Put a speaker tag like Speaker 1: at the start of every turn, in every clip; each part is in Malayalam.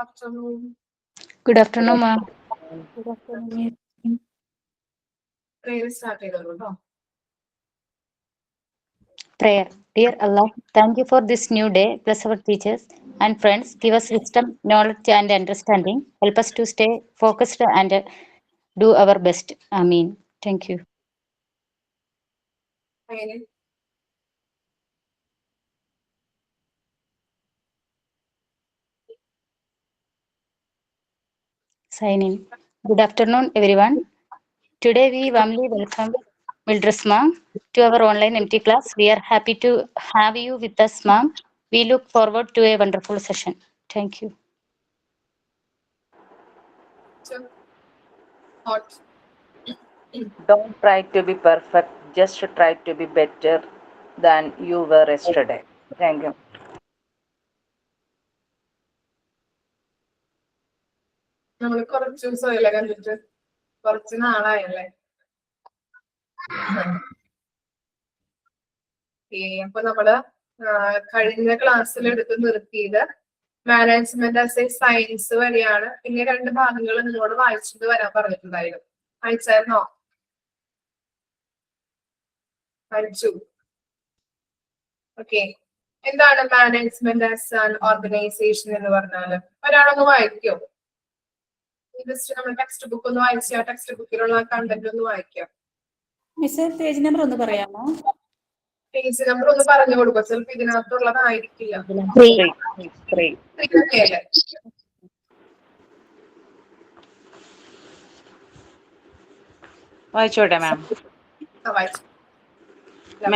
Speaker 1: Afternoon.
Speaker 2: Good afternoon, ma'am.
Speaker 1: Good afternoon. Prayer start ചെയ്തോളൂ.
Speaker 2: Prayer. Dear Allah, thank you for this new day. Bless our teachers and friends. Give us wisdom, knowledge, and understanding. Help us to stay focused and do our best. Amen. Thank you.
Speaker 1: അങ്ങനെ
Speaker 2: Sign in. Good afternoon, everyone. Today we warmly welcome Mildred ma'am to our online MT class. We are happy to have you with us, ma'am. We look forward to a wonderful session. Thank you.
Speaker 1: hot.
Speaker 3: Don't try to be perfect, just try to be better than you were yesterday. Thank you.
Speaker 1: നമ്മൾ കുറച്ച് ദിവസമല്ലേ കണ്ടിട്ട്, കുറച്ച് നാളായല്ലേ. അപ്പൊ നമ്മള് കഴിഞ്ഞ ക്ലാസ്സിൽ എടുത്ത് നിർത്തിയത് മാനേജ്മെന്റ് ആസ് എ സയൻസ് വരെയാണ്. പിന്നെ 2 ഭാഗങ്ങൾ നിങ്ങളോട് വായിച്ചിട്ട് വരാൻ പറഞ്ഞിട്ടുണ്ടായിരുന്നു. വായിച്ചായിരുന്നോ? വായിച്ചു. ഓക്കെ. എന്താണ് മാനേജ്മെന്റ് ആസ് ആൻ ഓർഗനൈസേഷൻ എന്ന് പറഞ്ഞാല്? ഒരാളൊന്ന് വായിക്കോ? ജസ്റ്റ് നമ്മൾ ടെക്സ്റ്റ് ബുക്ക് ഒന്ന് വായിച്ചാൽ ടെക്സ്റ്റ് ബുക്കിലുള്ള കണ്ടന്റ് ഒന്ന് വായിക്കാം.
Speaker 4: മിസ് പേജ് നമ്പർ ഒന്ന് പറയാമോ?
Speaker 1: പേജ് നമ്പർ ഒന്ന് പറഞ്ഞു കൊടുക്കുക. ചിലപ്പോൾ ഇതിനകത്തുള്ളതായിരിക്കില്ല.
Speaker 3: വായിച്ചോട്ടെ മാം.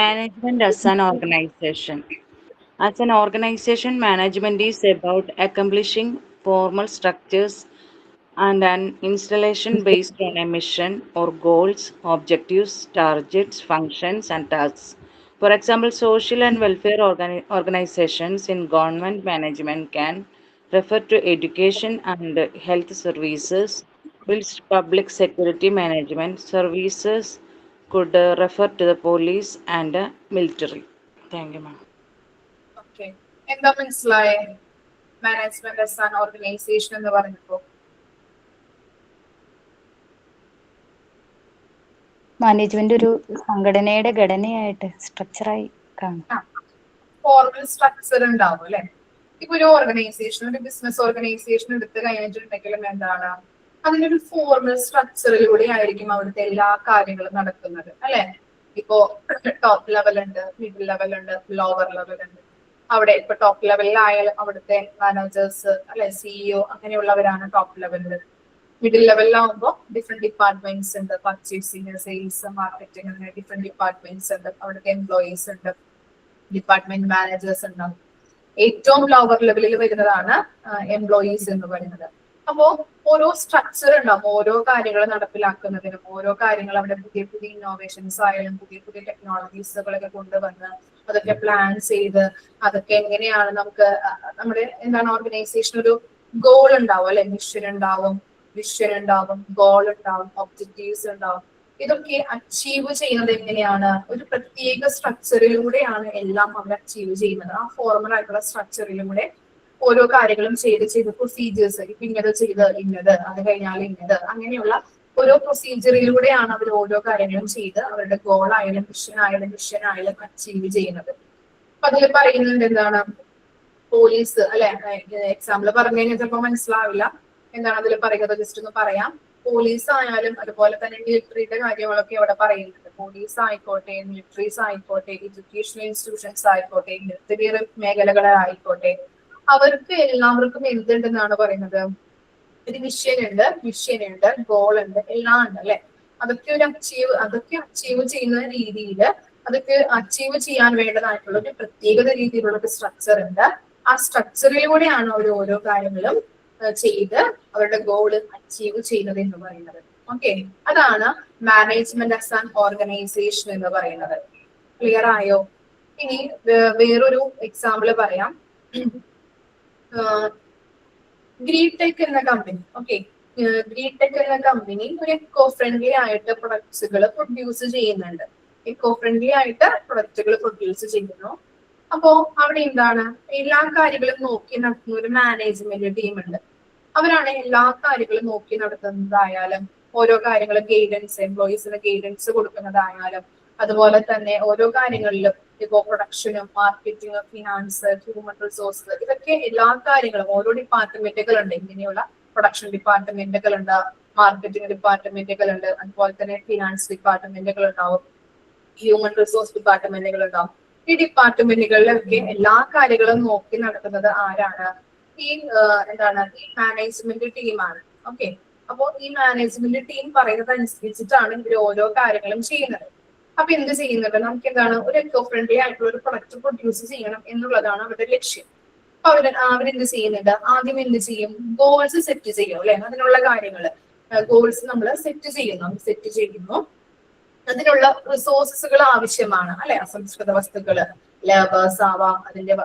Speaker 3: Management as an organization. As an organization, management is about accomplishing formal structures and an installation based on a mission or goals, objectives, targets, functions, and tasks. For example, social and welfare organizations in government management can refer to education and health services, whilst public security management services could refer to the police and military. Thank you, ma'am.
Speaker 1: Okay. എന്താ മനസ്സിലായേ മാനേജ്മെന്റ് ആസ് ആൻ ഓർഗനൈസേഷൻ എന്ന് പറഞ്ഞപ്പോ?
Speaker 2: മാനേജ്മെന്റ് ഒരു സംഘടനയുടെ ഘടനയായിട്ട് സ്ട്രക്ചറായി കാണും.
Speaker 1: ഫോർമൽ സ്ട്രക്ചർ ഉണ്ടാവും അല്ലെ? ഇപ്പൊ ഒരു ഓർഗനൈസേഷൻ, ഒരു ബിസിനസ് ഓർഗനൈസേഷൻ എടുത്ത് കഴിഞ്ഞിട്ടുണ്ടെങ്കിലും എന്താണ്, അതിനൊരു ഫോർമൽ സ്ട്രക്ചറിലൂടെ ആയിരിക്കും അവിടുത്തെ എല്ലാ കാര്യങ്ങളും നടക്കുന്നത് അല്ലെ? ഇപ്പോ ടോപ്പ് ലെവൽ ഉണ്ട്, മിഡിൽ ലെവൽ ഉണ്ട്, ലോവർ ലെവൽ ഉണ്ട്. അവിടെ ഇപ്പൊ ടോപ്പ് ലെവലിലായാലും അവിടുത്തെ മാനേജേഴ്സ് അല്ലെ, സിഇഒ അങ്ങനെയുള്ളവരാണ് ടോപ്പ് ലെവലിൽ. മിഡിൽ ലെവലിലാവുമ്പോൾ ഡിഫറെന്റ് ഡിപ്പാർട്ട്മെന്റ്സ് ഉണ്ട്, പർച്ചേസിങ്, സെയിൽസ്, മാർക്കറ്റിംഗ്, അങ്ങനെ ഡിഫറെന്റ് ഡിപ്പാർട്ട്മെന്റ്സ് ഉണ്ട്. അവിടുത്തെ എംപ്ലോയീസ് ഉണ്ട്, ഡിപ്പാർട്ട്മെന്റ് മാനേജേഴ്സ് ഉണ്ടാവും. ഏറ്റവും ലോവർ ലെവലിൽ വരുന്നതാണ് എംപ്ലോയീസ് എന്ന് പറയുന്നത്. അപ്പോ ഓരോ സ്ട്രക്ചർ ഉണ്ടാവും ഓരോ കാര്യങ്ങൾ നടപ്പിലാക്കുന്നതിനും. ഓരോ കാര്യങ്ങൾ അവിടെ പുതിയ പുതിയ ഇന്നോവേഷൻസ് ആയാലും പുതിയ പുതിയ ടെക്നോളജീസുകളൊക്കെ കൊണ്ടുവന്ന് അതൊക്കെ പ്ലാൻ ചെയ്ത് അതൊക്കെ എങ്ങനെയാണ് നമുക്ക് നമ്മുടെ എന്താണ് ഓർഗനൈസേഷൻ ഒരു ഗോൾ ഉണ്ടാവും അല്ലെ? മിഷൻ ഉണ്ടാവും, വിഷൻ ഉണ്ടാവും, ഗോൾ ഉണ്ടാവും, ഒബ്ജക്റ്റീവ്സ് ഉണ്ടാവും. ഇതൊക്കെ അച്ചീവ് ചെയ്യുന്നത് എങ്ങനെയാണ്? ഒരു പ്രത്യേക സ്ട്രക്ചറിലൂടെയാണ് എല്ലാം അവർ അച്ചീവ് ചെയ്യുന്നത്. ആ ഫോർമൽ ആയിട്ടുള്ള സ്ട്രക്ചറിലൂടെ ഓരോ കാര്യങ്ങളും ചെയ്ത് പ്രൊസീജിയേഴ്സ്, ഇപ്പൊ ഇന്നത് ചെയ്ത് ഇന്നത്, അത് കഴിഞ്ഞാൽ ഇന്നത്, അങ്ങനെയുള്ള ഓരോ പ്രൊസീജിയറിലൂടെയാണ് അവർ ഓരോ കാര്യങ്ങളും ചെയ്ത് അവരുടെ ഗോൾ ആയാലും മിഷൻ ആയാലും അച്ചീവ് ചെയ്യുന്നത്. അപ്പൊ അതിൽ പറയുന്നുണ്ട് എന്താണ്, പോലീസ് അല്ലെ? എക്സാമ്പിൾ പറഞ്ഞു കഴിഞ്ഞാൽ ചിലപ്പോൾ മനസ്സിലാവില്ല. എന്താണ് അതിൽ പറയുന്നത്? ജസ്റ്റ് ഒന്ന് പറയാം. പോലീസ് ആയാലും അതുപോലെ തന്നെ മിലിറ്ററിയുടെ കാര്യങ്ങളൊക്കെ അവിടെ പറയുന്നുണ്ട്. പോലീസ് ആയിക്കോട്ടെ, മിലിറ്ററീസ് ആയിക്കോട്ടെ, എഡ്യൂക്കേഷണൽ ഇൻസ്റ്റിറ്റ്യൂഷൻസ് ആയിക്കോട്ടെ, മിലിറ്ററി മേഖലകളായിക്കോട്ടെ, അവർക്ക് എല്ലാവർക്കും എന്തുണ്ടെന്നാണ് പറയുന്നത്? ഒരു വിഷൻ ഉണ്ട്, ഗോൾ ഉണ്ട്, എല്ലാം ഉണ്ട് അല്ലെ? അതൊക്കെ അച്ചീവ് ചെയ്യുന്ന രീതിയിൽ അതൊക്കെ അച്ചീവ് ചെയ്യാൻ വേണ്ടതായിട്ടുള്ള ഒരു പ്രത്യേകത രീതിയിലുള്ള ഒരു സ്ട്രക്ചർ ഉണ്ട്. ആ സ്ട്രക്ചറിലൂടെയാണ് അവർ ഓരോ കാര്യങ്ങളും ചെയ്ത് അവരുടെ ഗോൾ അച്ചീവ് ചെയ്യുന്നത് എന്ന് പറയുന്നത്. ഓക്കെ, അതാണ് മാനേജ്മെന്റ് ആസ് ആൻ ഓർഗനൈസേഷൻ എന്ന് പറയുന്നത്. ക്ലിയർ ആയോ? ഇനി വേറൊരു എക്സാമ്പിൾ പറയാം. ഗ്രീടെക് എന്ന കമ്പനി, ഓക്കെ, ഗ്രീടെക് എന്ന കമ്പനി ഒരു എക്കോ ഫ്രണ്ട്ലി ആയിട്ട് പ്രൊഡക്ട്സുകൾ പ്രൊഡ്യൂസ് ചെയ്യുന്നുണ്ട്. എക്കോ ഫ്രണ്ട്ലി ആയിട്ട് പ്രൊഡക്റ്റുകൾ പ്രൊഡ്യൂസ് ചെയ്യുന്നു. അപ്പോ അവിടെ എന്താണ്, എല്ലാ കാര്യങ്ങളും നോക്കി നടത്തുന്ന ഒരു മാനേജ്മെന്റ് ടീം ഉണ്ട്. അവരാണ് എല്ലാ കാര്യങ്ങളും നോക്കി നടത്തുന്നതായാലും ഓരോ കാര്യങ്ങളും ഗൈഡൻസ്, എംപ്ലോയീസിന് ഗൈഡൻസ് കൊടുക്കുന്നതായാലും അതുപോലെ തന്നെ ഓരോ കാര്യങ്ങളിലും ഇപ്പോ പ്രൊഡക്ഷനും മാർക്കറ്റിംഗ്, ഫിനാൻസ്, ഹ്യൂമൻ റിസോഴ്സ്, ഇതൊക്കെ എല്ലാ കാര്യങ്ങളും ഓരോ ഡിപ്പാർട്ട്മെന്റുകളുണ്ട്. ഇങ്ങനെയുള്ള പ്രൊഡക്ഷൻ ഡിപ്പാർട്ട്മെന്റുകളുണ്ട്, മാർക്കറ്റിംഗ് ഡിപ്പാർട്ട്മെന്റുകളുണ്ട്, അതുപോലെ തന്നെ ഫിനാൻസ് ഡിപ്പാർട്ട്മെന്റുകൾ ഉണ്ടാവും, ഹ്യൂമൻ റിസോഴ്സ് ഡിപ്പാർട്ട്മെന്റുകൾ ഉണ്ടാവും. ഈ ഡിപ്പാർട്ട്മെന്റുകളിലൊക്കെ എല്ലാ കാര്യങ്ങളും നോക്കി നടത്തുന്നത് ആരാണ്? ഈ എന്താണ് ഈ മാനേജ്മെന്റ് ടീമാണ്. ഓക്കെ, അപ്പോ ഈ മാനേജ്മെന്റ് ടീം പറയുന്നത് അനുസരിച്ചിട്ടാണ് ഇവർ ഓരോ കാര്യങ്ങളും ചെയ്യുന്നത്. അപ്പൊ എന്ത് ചെയ്യുന്നത്? നമുക്ക് എന്താണ് ഒരു എക്കോ ഫ്രണ്ട്ലി ആയിട്ടുള്ള ഒരു പ്രൊഡക്റ്റ് പ്രൊഡ്യൂസ് ചെയ്യണം എന്നുള്ളതാണ് അവരുടെ ലക്ഷ്യം. അപ്പൊ അവരെന്ത് ചെയ്യുന്നുണ്ട്? ആദ്യം എന്ത് ചെയ്യും? ഗോൾസ് സെറ്റ് ചെയ്യും അല്ലെ? അതിനുള്ള കാര്യങ്ങൾ ഗോൾസ് നമ്മൾ സെറ്റ് ചെയ്യുന്നു. അതിനുള്ള റിസോഴ്സസുകൾ ആവശ്യമാണ് അല്ലെ? അസംസ്കൃത വസ്തുക്കള്, ലേബേഴ്സ് ആവാം, അതിന്റെ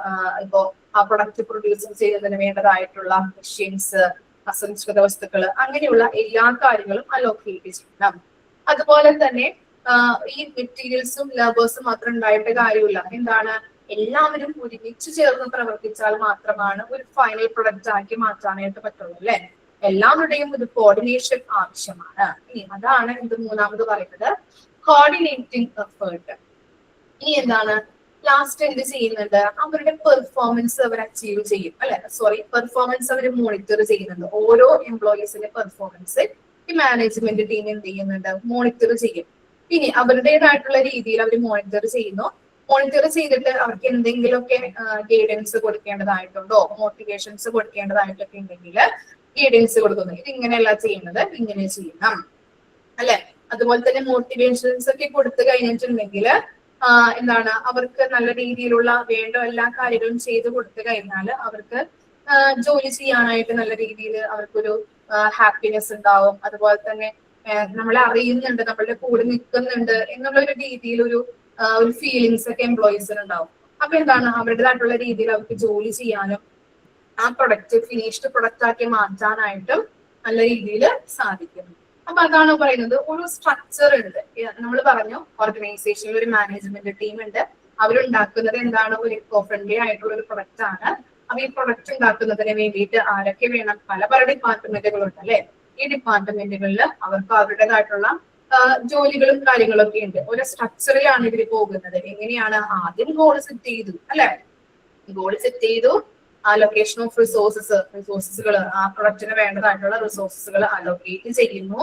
Speaker 1: ഇപ്പോ ആ പ്രൊഡക്റ്റ് പ്രൊഡ്യൂസ് ചെയ്യുന്നതിന് വേണ്ടതായിട്ടുള്ള മെഷീൻസ്, അസംസ്കൃത വസ്തുക്കള്, അങ്ങനെയുള്ള എല്ലാ കാര്യങ്ങളും അലോക്കേറ്റ് ചെയ്യണം. അതുപോലെ തന്നെ ഈ മെറ്റീരിയൽസും ലേബേഴ്സും മാത്രം ഉണ്ടായിട്ട് കാര്യമില്ല. എന്താണ്? എല്ലാവരും ഒരുമിച്ച് ചേർന്ന് പ്രവർത്തിച്ചാൽ മാത്രമാണ് ഒരു ഫൈനൽ പ്രൊഡക്റ്റ് ആക്കി മാറ്റാനായിട്ട് പറ്റുള്ളൂ അല്ലെ? എല്ലാവരുടെയും ഒരു കോർഡിനേഷൻ ആവശ്യമാണ്. ഇനി അതാണ് ഇത് മൂന്നാമത് പറയുന്നത്, കോർഡിനേറ്റിംഗ് എഫേർട്ട്. ഇനി എന്താണ്? ലാസ്റ്റ് എന്ത് ചെയ്യുന്നുണ്ട്? അവരുടെ പെർഫോമൻസ് അവർ അച്ചീവ് ചെയ്യും അല്ലെ? പെർഫോമൻസ് അവർ മോണിറ്റർ ചെയ്യുന്നുണ്ട്. ഓരോ എംപ്ലോയീസിന്റെ പെർഫോമൻസ് ഈ മാനേജ്മെന്റ് ടീം എന്ത് ചെയ്യുന്നുണ്ട്? മോണിറ്റർ ചെയ്യും. ഇനി അവരുടേതായിട്ടുള്ള രീതിയിൽ അവർ മോണിറ്റർ ചെയ്യുന്നു. മോണിറ്റർ ചെയ്തിട്ട് അവർക്ക് എന്തെങ്കിലുമൊക്കെ ഗൈഡൻസ് കൊടുക്കേണ്ടതായിട്ടുണ്ടോ, മോട്ടിവേഷൻസ് കൊടുക്കേണ്ടതായിട്ടൊക്കെ ഉണ്ടെങ്കിൽ ഗൈഡൻസ് കൊടുക്കുന്നു. ഇത് ഇങ്ങനെയല്ല ചെയ്യുന്നത്, ഇങ്ങനെ ചെയ്യണം അല്ലെ? അതുപോലെ തന്നെ മോട്ടിവേഷൻസ് ഒക്കെ കൊടുത്തു കഴിഞ്ഞിട്ടുണ്ടെങ്കിൽ എന്താണ്, അവർക്ക് നല്ല രീതിയിലുള്ള വേണ്ട എല്ലാ കാര്യങ്ങളും ചെയ്തു കൊടുത്തു കഴിഞ്ഞാൽ അവർക്ക് ജോലി ചെയ്യാനായിട്ട് നല്ല രീതിയിൽ അവർക്കൊരു ഹാപ്പിനെസ് ഉണ്ടാവും. അതുപോലെ തന്നെ നമ്മളെ അറിയുന്നുണ്ട്, നമ്മളുടെ കൂടെ നിൽക്കുന്നുണ്ട് എന്നുള്ള ഒരു രീതിയിൽ ഒരു ഫീലിങ്സ് ഒക്കെ എംപ്ലോയീസിന് ഉണ്ടാവും. അപ്പൊ എന്താണ്, അവരുടേതായിട്ടുള്ള രീതിയിൽ അവർക്ക് ജോലി ചെയ്യാനും ആ പ്രൊഡക്റ്റ് ഫിനിഷ്ഡ് പ്രൊഡക്റ്റ് ആക്കി മാറ്റാനായിട്ടും നല്ല രീതിയിൽ സാധിക്കുന്നു. അപ്പൊ അതാണ് പറയുന്നത്, ഒരു സ്ട്രക്ചർ ഉണ്ട്. നമ്മൾ പറഞ്ഞു ഓർഗനൈസേഷനിൽ ഒരു മാനേജ്മെന്റ് ടീം ഉണ്ട്. അവരുണ്ടാക്കുന്നത് എന്താണ്? ഒരു എക്കോ ഫ്രണ്ട്ലി ആയിട്ടുള്ള ഒരു പ്രൊഡക്റ്റ് ആണ്. അപ്പൊ ഈ പ്രൊഡക്റ്റ് ഉണ്ടാക്കുന്നതിന് വേണ്ടിയിട്ട് ആരൊക്കെ വേണം? പല ഡിപ്പാർട്ട്മെന്റുകളുണ്ട് അല്ലെ? ഈ ഡിപ്പാർട്ട്മെന്റുകളിൽ അവർക്ക് അവരുടേതായിട്ടുള്ള ജോലികളും കാര്യങ്ങളൊക്കെ ഉണ്ട്. ഒരു സ്ട്രക്ചറിലാണ് ഇവർ പോകുന്നത്. എങ്ങനെയാണ്? ആദ്യം ഗോൾ സെറ്റ് ചെയ്തു അല്ലെ? ഗോൾ സെറ്റ് ചെയ്തു, അലൊക്കേഷൻ ഓഫ് റിസോഴ്സസുകൾ, ആ പ്രൊഡക്റ്റിന് വേണ്ടതായിട്ടുള്ള റിസോഴ്സസുകൾ അലൊക്കേറ്റ് ചെയ്യുന്നു.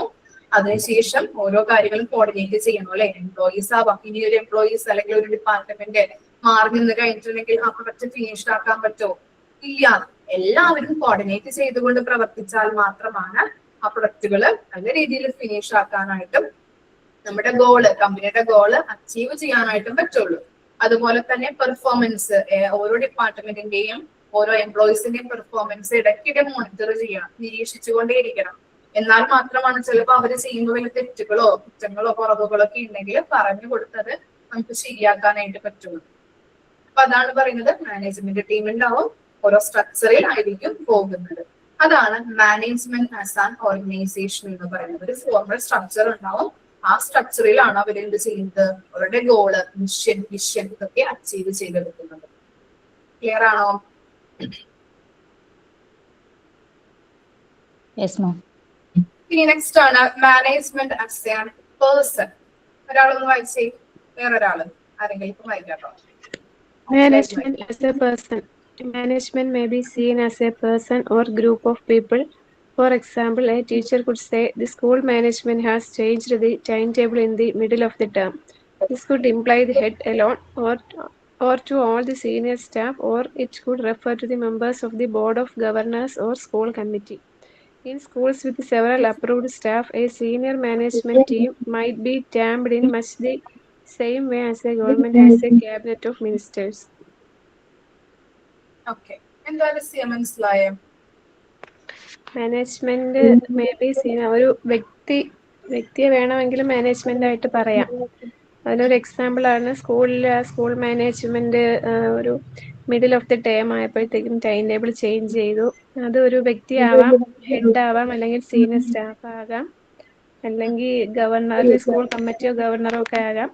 Speaker 1: അതിനുശേഷം ഓരോ കാര്യങ്ങളും കോർഡിനേറ്റ് ചെയ്യണം അല്ലെ? എംപ്ലോയീസ് ആവാം. ഇനി ഒരു എംപ്ലോയീസ് അല്ലെങ്കിൽ ഒരു ഡിപ്പാർട്ട്മെന്റ് മാറി നിന്ന് കഴിഞ്ഞിട്ടുണ്ടെങ്കിൽ ആ പ്രൊഡക്റ്റ് ഫിനിഷ്ഡ് ആക്കാൻ പറ്റുമോ? ഇല്ല. എല്ലാവരും കോർഡിനേറ്റ് ചെയ്തുകൊണ്ട് പ്രവർത്തിച്ചാൽ മാത്രമാണ് ആ പ്രൊഡക്റ്റുകൾ നല്ല രീതിയിൽ ഫിനിഷ് ആക്കാനായിട്ടും നമ്മുടെ കമ്പനിയുടെ ഗോള് അച്ചീവ് ചെയ്യാനായിട്ടും പറ്റുള്ളൂ. അതുപോലെ തന്നെ പെർഫോമൻസ്, ഓരോ ഡിപ്പാർട്ട്മെന്റിന്റെയും ഓരോ എംപ്ലോയീസിന്റെയും പെർഫോമൻസ് ഇടയ്ക്കിടെ മോണിറ്റർ ചെയ്യണം, നിരീക്ഷിച്ചുകൊണ്ടേയിരിക്കണം. എന്നാൽ മാത്രമാണ് ചിലപ്പോൾ അവർ ചെയ്യുന്ന വല്ല തെറ്റുകളോ കുറ്റങ്ങളോ കുറവുകളോ ഒക്കെ ഉണ്ടെങ്കിൽ പറഞ്ഞു കൊടുത്തത് നമുക്ക് ശരിയാക്കാനായിട്ട് പറ്റുള്ളൂ. അപ്പൊ അതാണ് പറയുന്നത്, മാനേജ്മെന്റ് ടീം ഉണ്ടാവും, ഓരോ സ്ട്രക്ചറിൽ ആയിരിക്കും പോകുന്നത്. അതാണ് മാനേജ്മെന്റ് ആസ് ആൻ ഓർഗനൈസേഷൻ എന്ന് പറയുന്നത്. ഒരു ഫോർമൽ സ്ട്രക്ചർ ഉണ്ടാവും. ആ സ്ട്രക്ചറിലാണ് അവർ എന്ത് ചെയ്യുന്നത്? അവരുടെ ഗോള്, മിഷൻ, വിഷൻ ഇതൊക്കെ അച്ചീവ് ചെയ്തെടുക്കുന്നത്. ക്ലിയർ ആണോ?
Speaker 2: Yes, ma'am.
Speaker 1: ഇനി നെക്സ്റ്റ് ആണ് മാനേജ്മെന്റ് ആസ് ആൻ പേഴ്സൺ. ഒരാളൊന്ന് വായിച്ചേ, വേറൊരാള് ആരെങ്കിലും ഇപ്പം വായിക്കാട്ടോ.
Speaker 5: Management as a person. Management may be seen as a person or group of people. For example, a teacher could say, the school management has changed the timetable in the middle of the term. This could imply the head alone or to all the senior staff, or it could refer to the members of the board of governors or school committee. In schools with several approved staff, a senior management team might be termed in much the same way as a government has a cabinet of ministers.
Speaker 1: Okay, എന്തായാലും സിയ മനസ്സിലായേ?
Speaker 5: മാനേജ്മെന്റ് മേ ബി സീൻ, ഒരു വ്യക്തിയെ വേണമെങ്കിലും മാനേജ്മെന്റ് ആയിട്ട് പറയാം. അതിനൊരു എക്സാമ്പിൾ ആണ് സ്കൂൾ മാനേജ്മെന്റ് ഒരു മിഡിൽ ഓഫ് ദി ടേം ആയപ്പോഴത്തേക്കും ടൈം ടേബിൾ ചേഞ്ച് ചെയ്തു. അത് ഒരു വ്യക്തി ആവാം, ഹെഡ് ആവാം, അല്ലെങ്കിൽ സീനിയർ സ്റ്റാഫ് ആകാം, അല്ലെങ്കിൽ ഗവർണർ, സ്കൂൾ കമ്മിറ്റിയോ ഗവർണറോ ഒക്കെ ആകാം.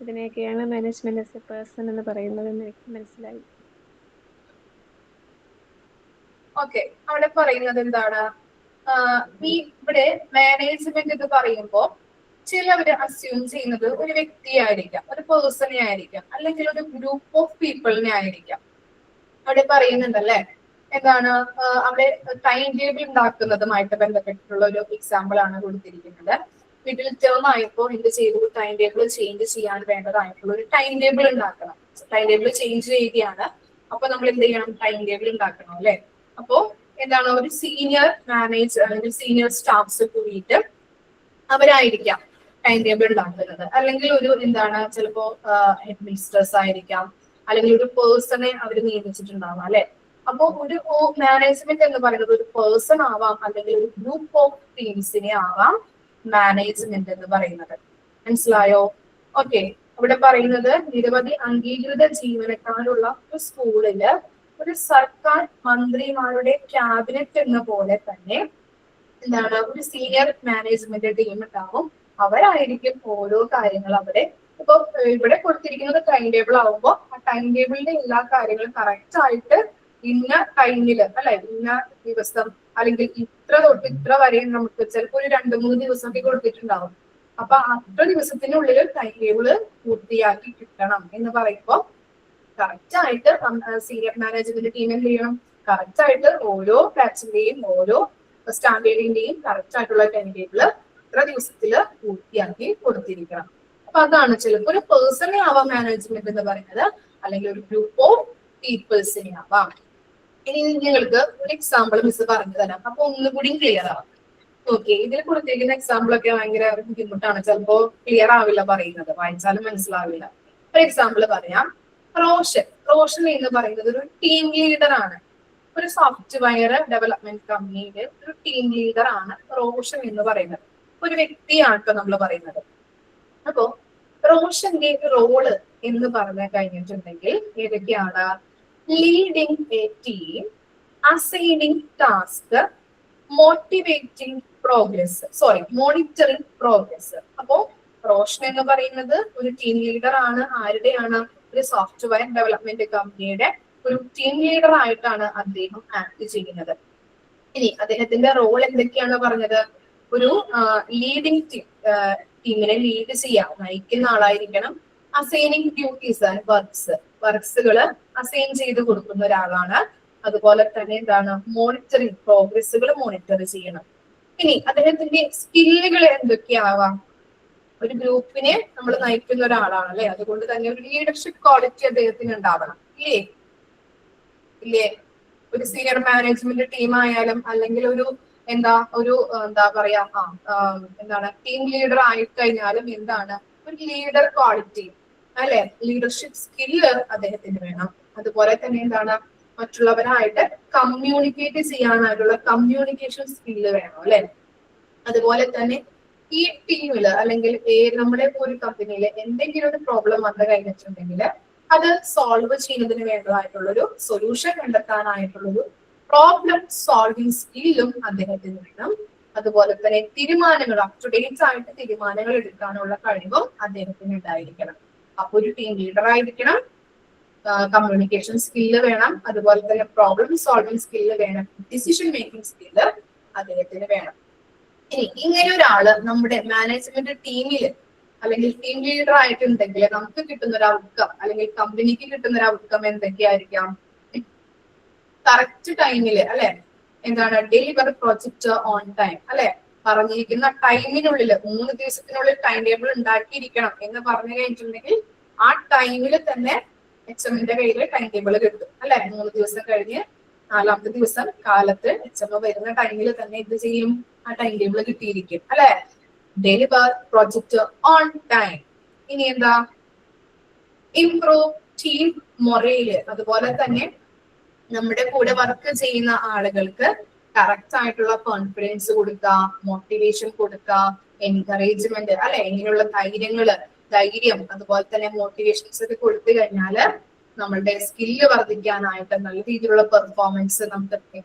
Speaker 5: ഇതിനെയൊക്കെയാണ് മാനേജ്മെന്റ് ആസ് എ പേഴ്സൺ എന്ന് പറയുന്നത് എന്ന് എനിക്ക് മനസ്സിലായി.
Speaker 1: ഓക്കെ, അവിടെ പറയുന്നത് എന്താണ്? ഈ ഇവിടെ മാനേജ്മെന്റ് എന്ന് പറയുമ്പോൾ ചിലവര് അസ്യൂം ചെയ്യുന്നത് ഒരു വ്യക്തിയായിരിക്കാം, ഒരു പേഴ്സണെ ആയിരിക്കാം, അല്ലെങ്കിൽ ഒരു ഗ്രൂപ്പ് ഓഫ് പീപ്പിളിനെ ആയിരിക്കാം. അവിടെ പറയുന്നുണ്ടല്ലേ എന്താണ്, അവിടെ ടൈം ടേബിൾ ഉണ്ടാക്കുന്നതുമായിട്ട് ബന്ധപ്പെട്ടിട്ടുള്ള ഒരു എക്സാമ്പിൾ ആണ് കൊടുത്തിരിക്കുന്നത്. മിഡിൽ ടേം ആയപ്പോൾ എന്ത് ചെയ്തു, ടൈം ടേബിൾ ചേഞ്ച് ചെയ്യാൻ വേണ്ടതായിട്ടുള്ള ഒരു ടൈം ടേബിൾ ഉണ്ടാക്കണം. ടൈം ടേബിൾ ചേഞ്ച് ചെയ്യുകയാണ്, അപ്പൊ നമ്മൾ എന്ത് ചെയ്യണം, ടൈം ടേബിൾ ഉണ്ടാക്കണം അല്ലെ. അപ്പോ എന്താണ്, ഒരു സീനിയർ മാനേജർ അല്ലെങ്കിൽ സീനിയർ സ്റ്റാഫ്സ് കൂടിയിട്ട് അവരായിരിക്കാം ടൈം ടേബിൾ ഉണ്ടാക്കുന്നത്. അല്ലെങ്കിൽ ഒരു എന്താണ്, ചിലപ്പോ ഹെഡ് മിനിസ്റ്റേഴ്സ് ആയിരിക്കാം, അല്ലെങ്കിൽ ഒരു പേഴ്സണെ അവർ നിയമിച്ചിട്ടുണ്ടാവാം അല്ലെ. അപ്പോ ഒരു മാനേജ്മെന്റ് എന്ന് പറയുന്നത് ഒരു പേഴ്സൺ ആവാം, അല്ലെങ്കിൽ ഒരു ഗ്രൂപ്പ് ഓഫ് ടീംസിനെ ആവാം മാനേജ്മെന്റ് എന്ന് പറയുന്നത്. മനസ്സിലായോ? ഓക്കെ, ഇവിടെ പറയുന്നത് നിരവധി അംഗീകൃത ജീവനക്കാരുള്ള ഒരു സ്കൂളില് ഒരു സർക്കാർ മന്ത്രിമാരുടെ ക്യാബിനറ്റ് എന്ന പോലെ തന്നെ എന്താണ്, ഒരു സീനിയർ മാനേജ്മെന്റ് ടീം ഉണ്ടാവും. അവരായിരിക്കും ഓരോ കാര്യങ്ങൾ അവിടെ. ഇപ്പൊ ഇവിടെ കൊടുത്തിരിക്കുന്നത് ടൈം ടേബിൾ ആവുമ്പോൾ ആ ടൈം ടേബിളിന്റെ എല്ലാ കാര്യങ്ങളും കറക്റ്റ് ആയിട്ട് ഇന്ന ടൈമില് അല്ലെ, ഇന്ന ദിവസം അല്ലെങ്കിൽ ഇത്ര തൊട്ട് ഇത്ര വരെ നമുക്ക് ചിലപ്പോൾ ഒരു 2-3 ദിവസമൊക്കെ കൊടുത്തിട്ടുണ്ടാവും. അപ്പൊ അത്ര ദിവസത്തിനുള്ളിൽ ടൈം ടേബിള് പൂർത്തിയാക്കി കിട്ടണം എന്ന് പറയുമ്പോൾ കറക്റ്റ് ആയിട്ട് സീനിയർ മാനേജ്മെന്റ് ടീം എന്ത് ചെയ്യണം, കറക്റ്റ് ആയിട്ട് ഓരോ ബാച്ചിന്റെയും ഓരോ സ്റ്റാൻഡേർഡിന്റെയും കറക്റ്റ് ആയിട്ടുള്ള ടൈം ടേബിള് ഇത്ര ദിവസത്തില് പൂർത്തിയാക്കി കൊടുത്തിരിക്കണം. അപ്പൊ അതാണ് ചിലപ്പോൾ ഒരു പേഴ്സണെ ആവാം മാനേജ്മെന്റ് എന്ന് പറയുന്നത്, അല്ലെങ്കിൽ ഒരു ഗ്രൂപ്പ് ഓഫ് പീപ്പിൾസിനെ ആവാം. ഇനി നിങ്ങൾക്ക് ഒരു എക്സാമ്പിൾ മിസ് പറഞ്ഞു തരാം, അപ്പൊ ഒന്നുകൂടി ക്ലിയർ ആവാം. ഓക്കെ, ഇതിൽ കൊടുത്തിരിക്കുന്ന എക്സാമ്പിൾ ഒക്കെ ഭയങ്കര ബുദ്ധിമുട്ടാണ്, ചിലപ്പോ ക്ലിയർ ആവില്ല പറയുന്നത്, വായിച്ചാലും മനസ്സിലാവില്ല. ഒരു എക്സാമ്പിൾ പറയാം. റോഷൻ എന്ന് പറയുന്നത് ഒരു ടീം ലീഡർ ആണ്. ഒരു സോഫ്റ്റ്വെയർ ഡെവലപ്മെന്റ് കമ്പനിയിലെ ഒരു ടീം ലീഡർ ആണ് റോഷൻ എന്ന് പറയുന്നത്. ഒരു വ്യക്തിയാണ് നമ്മൾ പറയുന്നത്. അപ്പോ റോഷന്റെ റോള് എന്ന് പറഞ്ഞു കഴിഞ്ഞിട്ടുണ്ടെങ്കിൽ ഏതൊക്കെയാണ്? Leading A team, assigning task, monitoring progress. അപ്പോ റോഷൻ എന്ന് പറയുന്നത് ഒരു ടീം ലീഡർ ആണ്. ആരുടെയാണ്? ഒരു സോഫ്റ്റ്വെയർ ഡെവലപ്മെന്റ് കമ്പനിയുടെ ഒരു ടീം ലീഡർ ആയിട്ടാണ് അദ്ദേഹം ആക്ട് ചെയ്യുന്നത്. ഇനി അദ്ദേഹത്തിന്റെ റോൾ എന്തൊക്കെയാണ് പറഞ്ഞത്? ഒരു ലീഡിങ് ടീമിനെ ലീഡ് ചെയ്യാൻ നയിക്കുന്ന ആളായിരിക്കണം. അസൈനിങ് ഡ്യൂട്ടീസ് ആൻഡ് വർക്ക്സുകൾ അസൈൻ ചെയ്ത് കൊടുക്കുന്ന ഒരാളാണ്. അതുപോലെ തന്നെ എന്താണ്, മോണിറ്ററിങ് പ്രോഗ്രസ്സുകൾ മോണിറ്റർ ചെയ്യണം. ഇനി അദ്ദേഹത്തിന്റെ സ്കില്ലുകൾ എന്തൊക്കെയാവാം? ഒരു ഗ്രൂപ്പിനെ നമ്മൾ നയിക്കുന്ന ഒരാളാണ് അല്ലെ, അതുകൊണ്ട് തന്നെ ഒരു ലീഡർഷിപ്പ് ക്വാളിറ്റി അദ്ദേഹത്തിന് ഉണ്ടാവണം. ഇല്ലേ? ഒരു സീനിയർ മാനേജ്മെന്റ് ടീം ആയാലും അല്ലെങ്കിൽ ഒരു എന്താ പറയാ എന്താണ് ടീം ലീഡർ ആയിക്കഴിഞ്ഞാലും എന്താണ് ഒരു ലീഡർ ക്വാളിറ്റി അല്ലെ, ലീഡർഷിപ്പ് സ്കില്ല് അദ്ദേഹത്തിന് വേണം. അതുപോലെ തന്നെ എന്താണ് മറ്റുള്ളവരായിട്ട് കമ്മ്യൂണിക്കേറ്റ് ചെയ്യാനായിട്ടുള്ള കമ്മ്യൂണിക്കേഷൻ സ്കില്ല് വേണം അല്ലെ. അതുപോലെ തന്നെ ഈ ടീമില് അല്ലെങ്കിൽ നമ്മുടെ ഒരു കമ്പനിയില് എന്തെങ്കിലും ഒരു പ്രോബ്ലം വന്നു കഴിഞ്ഞിട്ടുണ്ടെങ്കിൽ അത് സോൾവ് ചെയ്യുന്നതിന് വേണ്ടതായിട്ടുള്ളൊരു സൊല്യൂഷൻ കണ്ടെത്താനായിട്ടുള്ളൊരു പ്രോബ്ലം സോൾവിങ് സ്കില്ലും അദ്ദേഹത്തിന് വേണം. അതുപോലെ തന്നെ തീരുമാനങ്ങൾ അപ് ടു ഡേറ്റ് ആയിട്ട് തീരുമാനങ്ങൾ എടുക്കാനുള്ള കഴിവും അദ്ദേഹത്തിന് ഉണ്ടായിരിക്കണം. അപ്പൊ ഒരു ടീം ലീഡർ ആയിരിക്കണം, കമ്മ്യൂണിക്കേഷൻ സ്കില്ല് വേണം, അതുപോലെ തന്നെ പ്രോബ്ലം സോൾവിങ് സ്കില്ല് വേണം, ഡിസിഷൻ മേക്കിംഗ് സ്കില്ല് അദ്ദേഹത്തിന് വേണം. ഇനി ഇങ്ങനെ ഒരാള് നമ്മുടെ മാനേജ്മെന്റ് ടീമില് അല്ലെങ്കിൽ ടീം ലീഡർ ആയിട്ടുണ്ടെങ്കിൽ നമുക്ക് കിട്ടുന്ന ഒരു ഔട്ട്കം അല്ലെങ്കിൽ കമ്പനിക്ക് കിട്ടുന്ന ഒരു ഔട്ട്കം എന്തൊക്കെയായിരിക്കാം? കറക്റ്റ് ടൈമില് അല്ലെ, എന്താണ് ഡെലിവർ പ്രൊജക്ട് ഓൺ ടൈം അല്ലെ, പറഞ്ഞിരിക്കുന്ന ടൈമിനുള്ളിൽ 3 ദിവസത്തിനുള്ളിൽ ടൈം ടേബിൾ ഉണ്ടാക്കിയിരിക്കണം എന്ന് പറഞ്ഞു കഴിഞ്ഞിട്ടുണ്ടെങ്കിൽ ആ ടൈമിൽ തന്നെ HMന്റെ കയ്യിൽ ടൈം ടേബിൾ കിട്ടും അല്ലെ. 3 ദിവസം കഴിഞ്ഞ് 4ാമത്തെ ദിവസം കാലത്ത് HM വരുന്ന ടൈമിൽ തന്നെ എന്ത് ചെയ്യും? ആ ടൈം ടേബിൾ കിട്ടിയിരിക്കും അല്ലെ. Deliver project on time. ഇനി എന്താ? Improve team morale. അതുപോലെ തന്നെ നമ്മുടെ കൂടെ വർക്ക് ചെയ്യുന്ന ആളുകൾക്ക് കറക്റ്റ് ആയിട്ടുള്ള കോൺഫിഡൻസ് കൊടുക്കുക, മോട്ടിവേഷൻ കൊടുക്കുക, എൻകറേജ്മെന്റ് അല്ലെ, ഇങ്ങനെയുള്ള ധൈര്യം അതുപോലെ തന്നെ മോട്ടിവേഷൻസ് ഒക്കെ കൊടുത്തു കഴിഞ്ഞാല് നമ്മളുടെ സ്കില്ല് വർദ്ധിക്കാനായിട്ട് നല്ല രീതിയിലുള്ള പെർഫോമൻസ് നമുക്ക്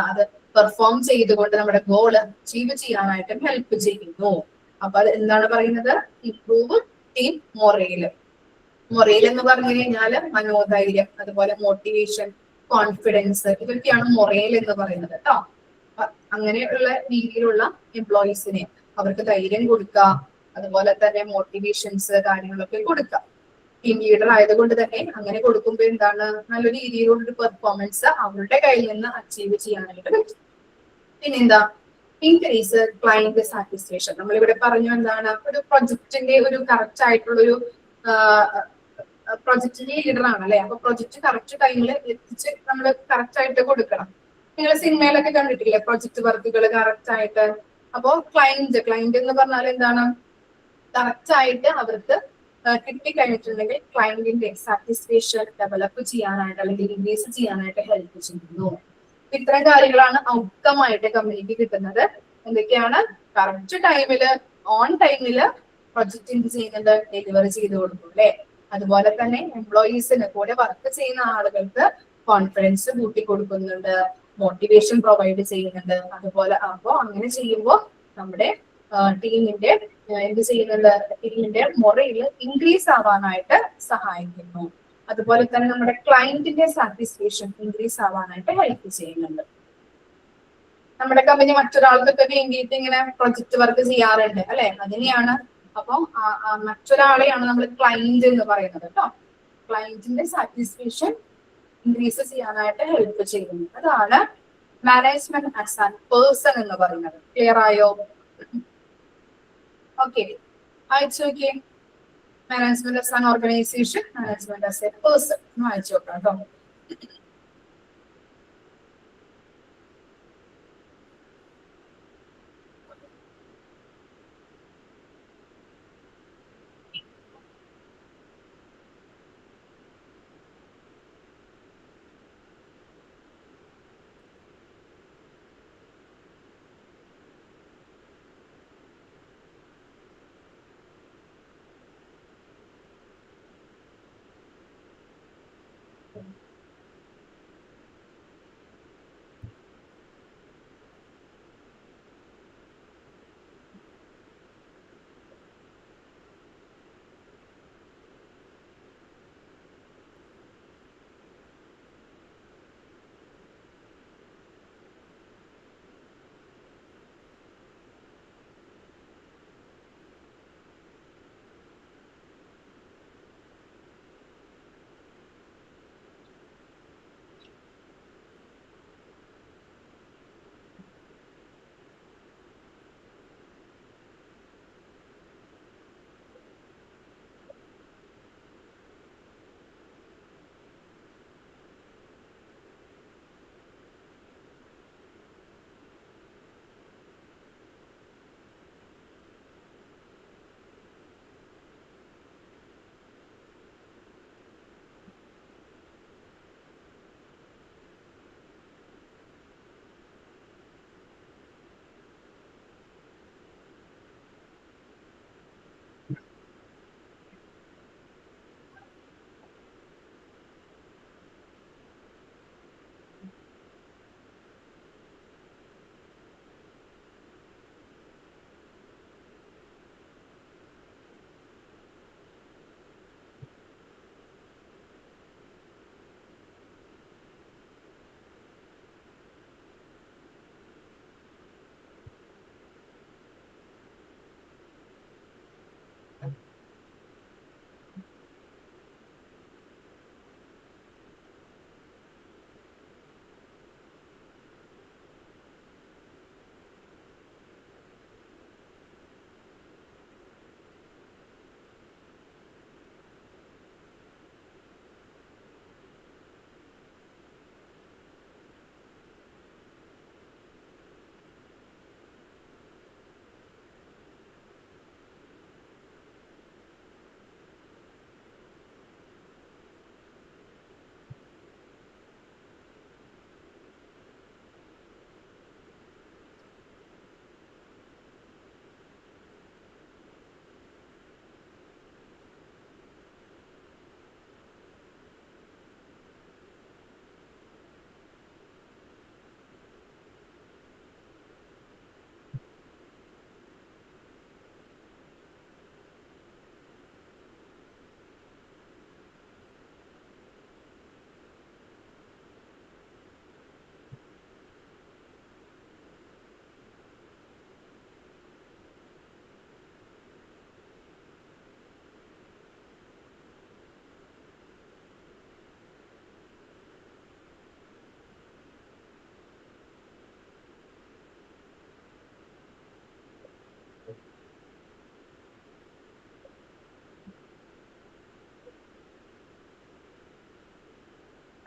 Speaker 1: അത് പെർഫോം ചെയ്തുകൊണ്ട് നമ്മുടെ ഗോള് അച്ചീവ് ചെയ്യാനായിട്ട് ഹെൽപ്പ് ചെയ്യുന്നു. അപ്പൊ അത് എന്താണ് പറയുന്നത്? Improve team മൊറേല്. മൊറേൽ എന്ന് പറഞ്ഞു കഴിഞ്ഞാല് മനോധൈര്യം, അതുപോലെ മോട്ടിവേഷൻ, കോൺഫിഡൻസ്, ഇതൊക്കെയാണ് മൊറേൽ എന്ന് പറയുന്നത് കേട്ടോ. അങ്ങനെയുള്ള രീതിയിലുള്ള എംപ്ലോയീസിനെ അവർക്ക് ധൈര്യം കൊടുക്കുക, അതുപോലെ തന്നെ മോട്ടിവേഷൻസ് കാര്യങ്ങളൊക്കെ കൊടുക്കുക. ടീം ലീഡർ ആയതുകൊണ്ട് തന്നെ അങ്ങനെ കൊടുക്കുമ്പോൾ എന്താണ്, നല്ല രീതിയിലുള്ള ഒരു പെർഫോമൻസ് അവരുടെ കയ്യിൽ നിന്ന് അച്ചീവ് ചെയ്യാനായിട്ട് പറ്റും. പിന്നെന്താ, ഇൻക്രീസ് ക്ലയന്റ് സാറ്റിസ്ഫാക്ഷൻ. നമ്മളിവിടെ പറഞ്ഞു എന്താണ്, ഒരു പ്രൊജക്ടിന്റെ ഒരു കറക്റ്റ് ആയിട്ടുള്ള ഒരു പ്രൊജക്ടിന്റെ ലീഡർ ആണ് അല്ലെ. അപ്പൊ പ്രൊജക്ട് കറക്റ്റ് ടൈമിൽ എത്തിച്ച് നമ്മൾ കറക്റ്റ് ആയിട്ട് കൊടുക്കണം. നിങ്ങൾ സിനിമയിലൊക്കെ കണ്ടിട്ടില്ലേ പ്രൊജക്ട് വർക്കുകൾ കറക്റ്റ് ആയിട്ട്. അപ്പോ ക്ലയന്റ് എന്ന് പറഞ്ഞാൽ എന്താണ്, കറക്റ്റ് ആയിട്ട് അവർക്ക് കിട്ടിക്കഴിഞ്ഞിട്ടുണ്ടെങ്കിൽ ക്ലയന്റിന്റെ സാറ്റിസ്ഫാക്ഷൻ ഡെവലപ്പ് ചെയ്യാനായിട്ട് അല്ലെങ്കിൽ ഇൻക്രീസ് ചെയ്യാനായിട്ട് ഹെൽപ്പ് ചെയ്യുന്നു. ഇത്തരം കാര്യങ്ങളാണ് ഔട്ട്കം ആയിട്ട് കമ്പനിക്ക് കിട്ടുന്നത്. എന്തൊക്കെയാണ്, കറക്റ്റ് ടൈമില് ഓൺ ടൈമില് പ്രൊജക്ട് എന്ത് ചെയ്യുന്നുണ്ട്, ഡെലിവറി ചെയ്ത് കൊടുക്കും അല്ലെ. അതുപോലെ തന്നെ എംപ്ലോയീസിന് കൂടെ വർക്ക് ചെയ്യുന്ന ആളുകൾക്ക് കോൺഫിഡൻസ് കൂട്ടി കൊടുക്കുന്നുണ്ട്, മോട്ടിവേഷൻ പ്രൊവൈഡ് ചെയ്യുന്നുണ്ട്. അതുപോലെ അപ്പോ അങ്ങനെ ചെയ്യുമ്പോൾ നമ്മുടെ ടീമിന്റെ എന്ത് ചെയ്യുന്നുണ്ട്, ടീമിന്റെ മൊറയിൽ ഇൻക്രീസ് ആവാനായിട്ട് സഹായിക്കുന്നു. അതുപോലെ തന്നെ നമ്മുടെ ക്ലയന്റിന്റെ സാറ്റിസ്ഫാക്ഷൻ ഇൻക്രീസ് ആവാനായിട്ട് ഹെൽപ്പ് ചെയ്യുന്നുണ്ട്. നമ്മുടെ കമ്പനി മറ്റൊരാൾക്കൊക്കെ വേണ്ടിയിട്ട് ഇങ്ങനെ പ്രൊജക്ട് വർക്ക് ചെയ്യാറുണ്ട് അല്ലെ, അതിനെയാണ്. അപ്പം മറ്റൊരാളെയാണ് നമ്മൾ ക്ലയന്റ് എന്ന് പറയുന്നത് കേട്ടോ. ക്ലയന്റിന്റെ സാറ്റിസ്ഫാക്ഷൻ ഇൻക്രീസ് ചെയ്യാനായിട്ട് ഹെൽപ്പ് ചെയ്യുന്നു. അതാണ് മാനേജ്മെന്റ് ആസ് ആൻ പേഴ്സൺ എന്ന് പറയുന്നത്. ക്ലിയർ ആയോ? ഓക്കെ, വായിച്ചു നോക്കിയേ. Management as an organisation, management as A person. വായിച്ചു നോക്കാം കേട്ടോ.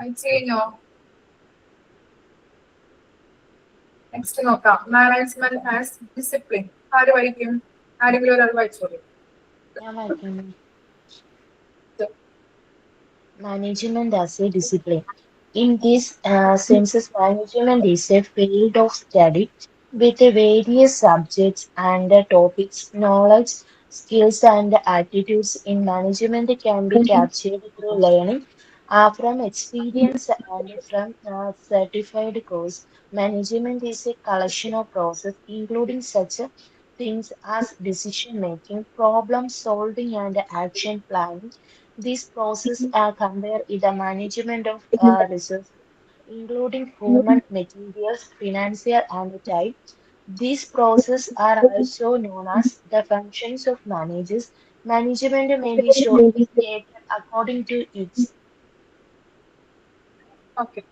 Speaker 1: വായിച്ചു കഴിഞ്ഞോ? നെക്സ്റ്റ് നോക്കാം. Management as discipline. ആര് വായിക്കും? ആരെങ്കിലും ഒരാൾ വായിച്ചോളൂ.
Speaker 6: Management as a discipline. In this sense, management is a field of study with various subjects and topics. Knowledge, skills, and attitudes in management can be captured through learning from experience and from certified course. Management is a collection of process, including such things as decision making, problem solving, and action planning. This process compare with the management of resources, including human, materials, financial, and time. These processes are also known as the functions of managers. Management may be shortly stated according to its
Speaker 1: okay.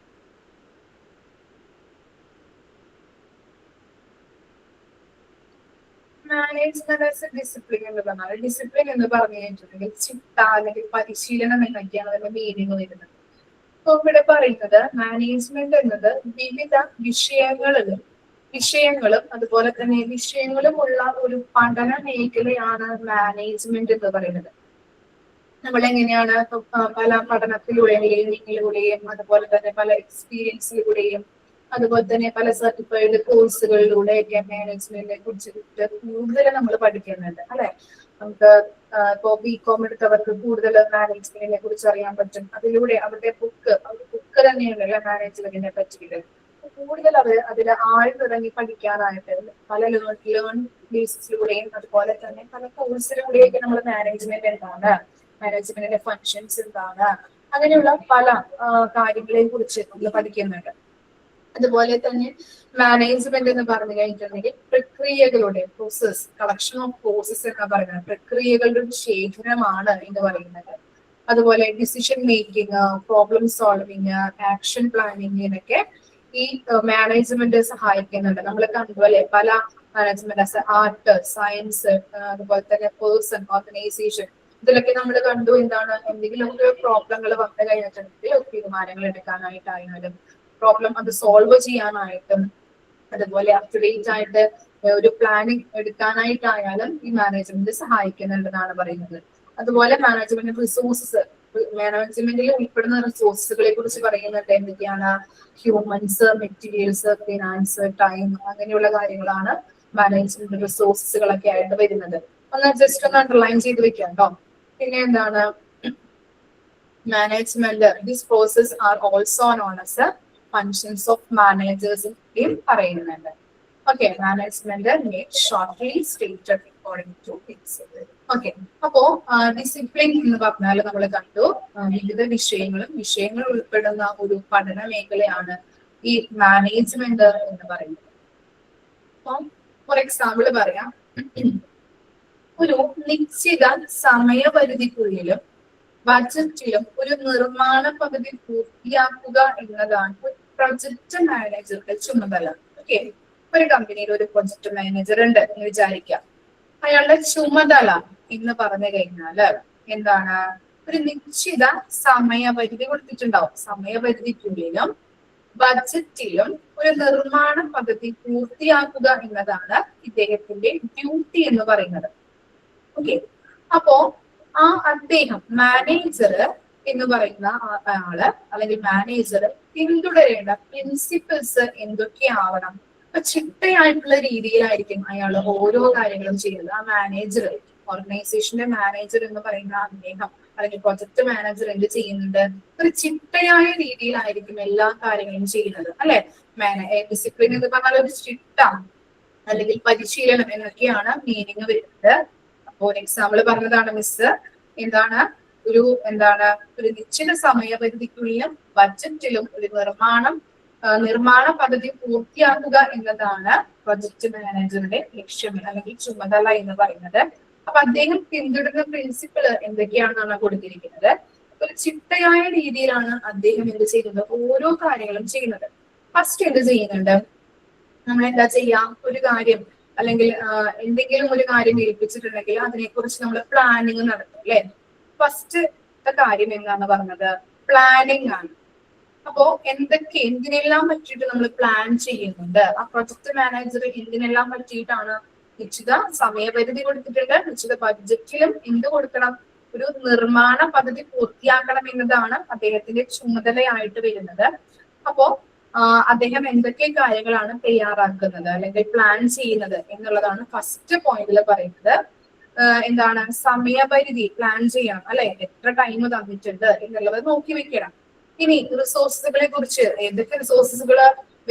Speaker 1: Management as A discipline എന്ന് പറഞ്ഞാൽ, ഡിസിപ്ലിൻ എന്ന് പറഞ്ഞു കഴിഞ്ഞിട്ടുണ്ടെങ്കിൽ ചിട്ട അല്ലെങ്കിൽ പരിശീലനം എന്നൊക്കെയാണ് അതിന്റെ മീനിങ് വരുന്നത്. അപ്പൊ ഇവിടെ പറയുന്നത് മാനേജ്മെന്റ് എന്നത് വിവിധ വിഷയങ്ങളും അതുപോലെ തന്നെ വിഷയങ്ങളുമുള്ള ഒരു പഠന മേഖലയാണ് മാനേജ്മെന്റ് എന്ന് പറയുന്നത്. നമ്മൾ എങ്ങനെയാണ് പല പഠനത്തിലൂടെയും ലേണിങ്ങിലൂടെയും അതുപോലെ തന്നെ പല എക്സ്പീരിയൻസിലൂടെയും അതുപോലെ തന്നെ പല സർട്ടിഫൈഡ് കോഴ്സുകളിലൂടെയൊക്കെ മാനേജ്മെന്റിനെ കുറിച്ചിട്ട് കൂടുതൽ നമ്മൾ പഠിക്കുന്നുണ്ട് അല്ലെ. നമുക്ക് ഇപ്പോ ബികോം എടുത്തവർക്ക് കൂടുതൽ മാനേജ്മെന്റിനെ കുറിച്ച് അറിയാൻ പറ്റും. അതിലൂടെ അവരുടെ ബുക്ക് തന്നെയുണ്ടല്ലോ മാനേജ്മെന്റിനെ പറ്റിയിട്ട്. കൂടുതൽ അതിൽ ആഴ്ന്നിറങ്ങി പഠിക്കാനായിട്ട് പല ലേൺ ബേസിസിലൂടെയും അതുപോലെ തന്നെ പല കോഴ്സിലൂടെയൊക്കെ നമ്മൾ മാനേജ്മെന്റ് എന്താണ്, മാനേജ്മെന്റിന്റെ ഫങ്ഷൻസ് എന്താണ്, അങ്ങനെയുള്ള പല കാര്യങ്ങളെ കുറിച്ച് നമ്മൾ പഠിക്കുന്നുണ്ട്. അതുപോലെ തന്നെ മാനേജ്മെന്റ് എന്ന് പറഞ്ഞു കഴിഞ്ഞിട്ടുണ്ടെങ്കിൽ പ്രക്രിയകളുടെ പ്രോസസ്, കളക്ഷൻ ഓഫ് പ്രോസസ് എന്ന് പറയുന്നത് പ്രക്രിയകളുടെ ഒരു ശേഖരമാണ് എന്ന് പറയുന്നത്. അതുപോലെ decision making, problem solving, action പ്ലാനിങ്ങിനൊക്കെ ഈ മാനേജ്മെന്റ് സഹായിക്കുന്നുണ്ട്. നമ്മൾ കണ്ടുപോലെ പല മാനേജ്മെന്റ് ആർട്ട്, സയൻസ്, അതുപോലെ തന്നെ പേഴ്സൺ, ഓർഗനൈസേഷൻ, ഇതിലൊക്കെ നമ്മൾ കണ്ടു എന്താണ്, എന്തെങ്കിലും ഒരു പ്രോബ്ലങ്ങൾ വന്നു കഴിഞ്ഞിട്ടുണ്ടെങ്കിൽ തീരുമാനങ്ങൾ എടുക്കാനായിട്ടായാലും പ്രോബ്ലം അത് സോൾവ് ചെയ്യാനായിട്ടും അതുപോലെ അപ്ഡേറ്റ് ആയിട്ട് ഒരു പ്ലാനിങ് എടുക്കാനായിട്ടായാലും ഈ മാനേജ്മെന്റ് സഹായിക്കുന്നുണ്ടെന്നാണ് പറയുന്നത്. അതുപോലെ മാനേജ്മെന്റ് റിസോഴ്സസ്, മാനേജ്മെന്റിൽ ഉൾപ്പെടുന്ന റിസോഴ്സുകളെ കുറിച്ച് പറയുന്നുണ്ട്. എന്തൊക്കെയാണ്? ഹ്യൂമൻസ്, മെറ്റീരിയൽസ്, ഫിനാൻസ്, ടൈം, അങ്ങനെയുള്ള കാര്യങ്ങളാണ് മാനേജ്മെന്റ് റിസോഴ്സുകളൊക്കെ ആയിട്ട് വരുന്നത്. ഒന്ന് ജസ്റ്റ് ഒന്ന് അണ്ടർലൈൻ ചെയ്ത് വെക്കാം കേട്ടോ. പിന്നെ എന്താണ് management? This process are also known as functions of managers പറയുന്നുണ്ട്. Okay, management shortly stated according to its. Okay, അപ്പോ ഡിസിപ്ലിൻ എന്ന് പറഞ്ഞാൽ നമ്മൾ കണ്ടു വിവിധ വിഷയങ്ങൾ ഉൾപ്പെടുന്ന ഒരു പഠന മേഖലയാണ് ഈ മാനേജ്മെന്റ് എന്ന് പറയുന്നത്. അപ്പൊ ഫോർ എക്സാമ്പിൾ പറയാം, ഒരു നിശ്ചിത സമയപരിധിക്കുള്ളിലും ബജറ്റിലും ഒരു നിർമ്മാണ പദ്ധതി പൂർത്തിയാക്കുക എന്നതാണ് ഒരു പ്രൊജക്ട് മാനേജറുടെ ചുമതല. ഓക്കെ, ഒരു കമ്പനിയിൽ ഒരു പ്രൊജക്ട് മാനേജർ ഉണ്ട് എന്ന് വിചാരിക്കാം. അയാളുടെ ചുമതല എന്ന് പറഞ്ഞു കഴിഞ്ഞാല് എന്താണ്? ഒരു നിശ്ചിത സമയപരിധി കൊടുത്തിട്ടുണ്ടാവും. സമയപരിധിക്കുള്ളിലും ബജറ്റിലും ഒരു നിർമ്മാണ പദ്ധതി പൂർത്തിയാക്കുക എന്നതാണ് ഇദ്ദേഹത്തിന്റെ ഡ്യൂട്ടി എന്ന് പറയുന്നത്. ഓക്കെ, അപ്പോ ആ അദ്ദേഹം മാനേജർ എന്ന് പറയുന്ന ആള് അല്ലെങ്കിൽ മാനേജർ പിന്തുടരേണ്ട പ്രിൻസിപ്പിൾസ് എന്തൊക്കെയാവണം? അപ്പൊ ചിട്ടയായിട്ടുള്ള രീതിയിലായിരിക്കും അയാൾ ഓരോ കാര്യങ്ങളും ചെയ്യുന്നത്. ആ മാനേജർ, ഓർഗനൈസേഷന്റെ മാനേജർ എന്ന് പറയുന്ന അദ്ദേഹം അല്ലെങ്കിൽ പ്രൊജക്ട് മാനേജർ എന്ത് ചെയ്യുന്നുണ്ട്? ഒരു ചിട്ടയായ രീതിയിലായിരിക്കും എല്ലാ കാര്യങ്ങളും ചെയ്യുന്നത് അല്ലെ. ഡിസിപ്ലിൻ എന്ന് പറഞ്ഞാൽ ഒരു ചിട്ട അല്ലെങ്കിൽ പരിശീലനം എന്നൊക്കെയാണ് മീനിങ് വരുന്നത്. അപ്പൊ ഒരു എക്സാമ്പിൾ പറഞ്ഞതാണ് മിസ്. എന്താണ്? ഒരു നിശ്ചിത സമയപരിധിക്കുള്ളിലും ബഡ്ജറ്റിലും ഒരു നിർമ്മാണ പദ്ധതി പൂർത്തിയാക്കുക എന്നതാണ് പ്രൊജക്ട് മാനേജറുടെ ലക്ഷ്യം അല്ലെങ്കിൽ ചുമതല എന്ന് പറയുന്നത്. അപ്പൊ അദ്ദേഹം പിന്തുടരുന്ന പ്രിൻസിപ്പിൾ എന്തൊക്കെയാണെന്നാണ് കൊടുത്തിരിക്കുന്നത്. ഒരു ചിട്ടയായ രീതിയിലാണ് അദ്ദേഹം എന്ത് ചെയ്യുന്നത്? ഓരോ കാര്യങ്ങളും ചെയ്യുന്നത്. ഫസ്റ്റ് എന്ത് ചെയ്യുന്നുണ്ട്? നമ്മൾ എന്താ ചെയ്യാം? ഒരു കാര്യം അല്ലെങ്കിൽ എന്തെങ്കിലും ഒരു കാര്യം ഏൽപ്പിച്ചിട്ടുണ്ടെങ്കിൽ അതിനെക്കുറിച്ച് നമ്മൾ പ്ലാനിങ് നടത്തും അല്ലെ. ഫസ്റ്റ് കാര്യം എന്താന്ന് പറഞ്ഞത്? പ്ലാനിങ് ആണ്. അപ്പോ എന്തിനെല്ലാം പറ്റിയിട്ട് നമ്മൾ പ്ലാൻ ചെയ്യുന്നുണ്ട്, ആ പ്രൊജക്ട് മാനേജർ എന്തിനെല്ലാം പറ്റിയിട്ടാണ് നിശ്ചിത സമയപരിധി കൊടുത്തിട്ടുണ്ട്, നിശ്ചിത ബഡ്ജറ്റിലും എന്ത് കൊടുക്കണം, ഒരു നിർമ്മാണ പദ്ധതി പൂർത്തിയാക്കണം എന്നതാണ് അദ്ദേഹത്തിന്റെ ചുമതലയായിട്ട് വരുന്നത്. അപ്പോ അദ്ദേഹം എന്തൊക്കെ കാര്യങ്ങളാണ് തയ്യാറാക്കുന്നത് അല്ലെങ്കിൽ പ്ലാൻ ചെയ്യുന്നത് എന്നുള്ളതാണ് ഫസ്റ്റ് പോയിന്റിൽ പറയുന്നത്. എന്താണ് സമയപരിധി പ്ലാൻ ചെയ്യണം അല്ലെ, എത്ര ടൈം തന്നിട്ടുണ്ട് എന്നുള്ളത് നോക്കി വെക്കണം. ഇനി റിസോഴ്സുകളെ കുറിച്ച് ഏതൊക്കെ റിസോഴ്സുകൾ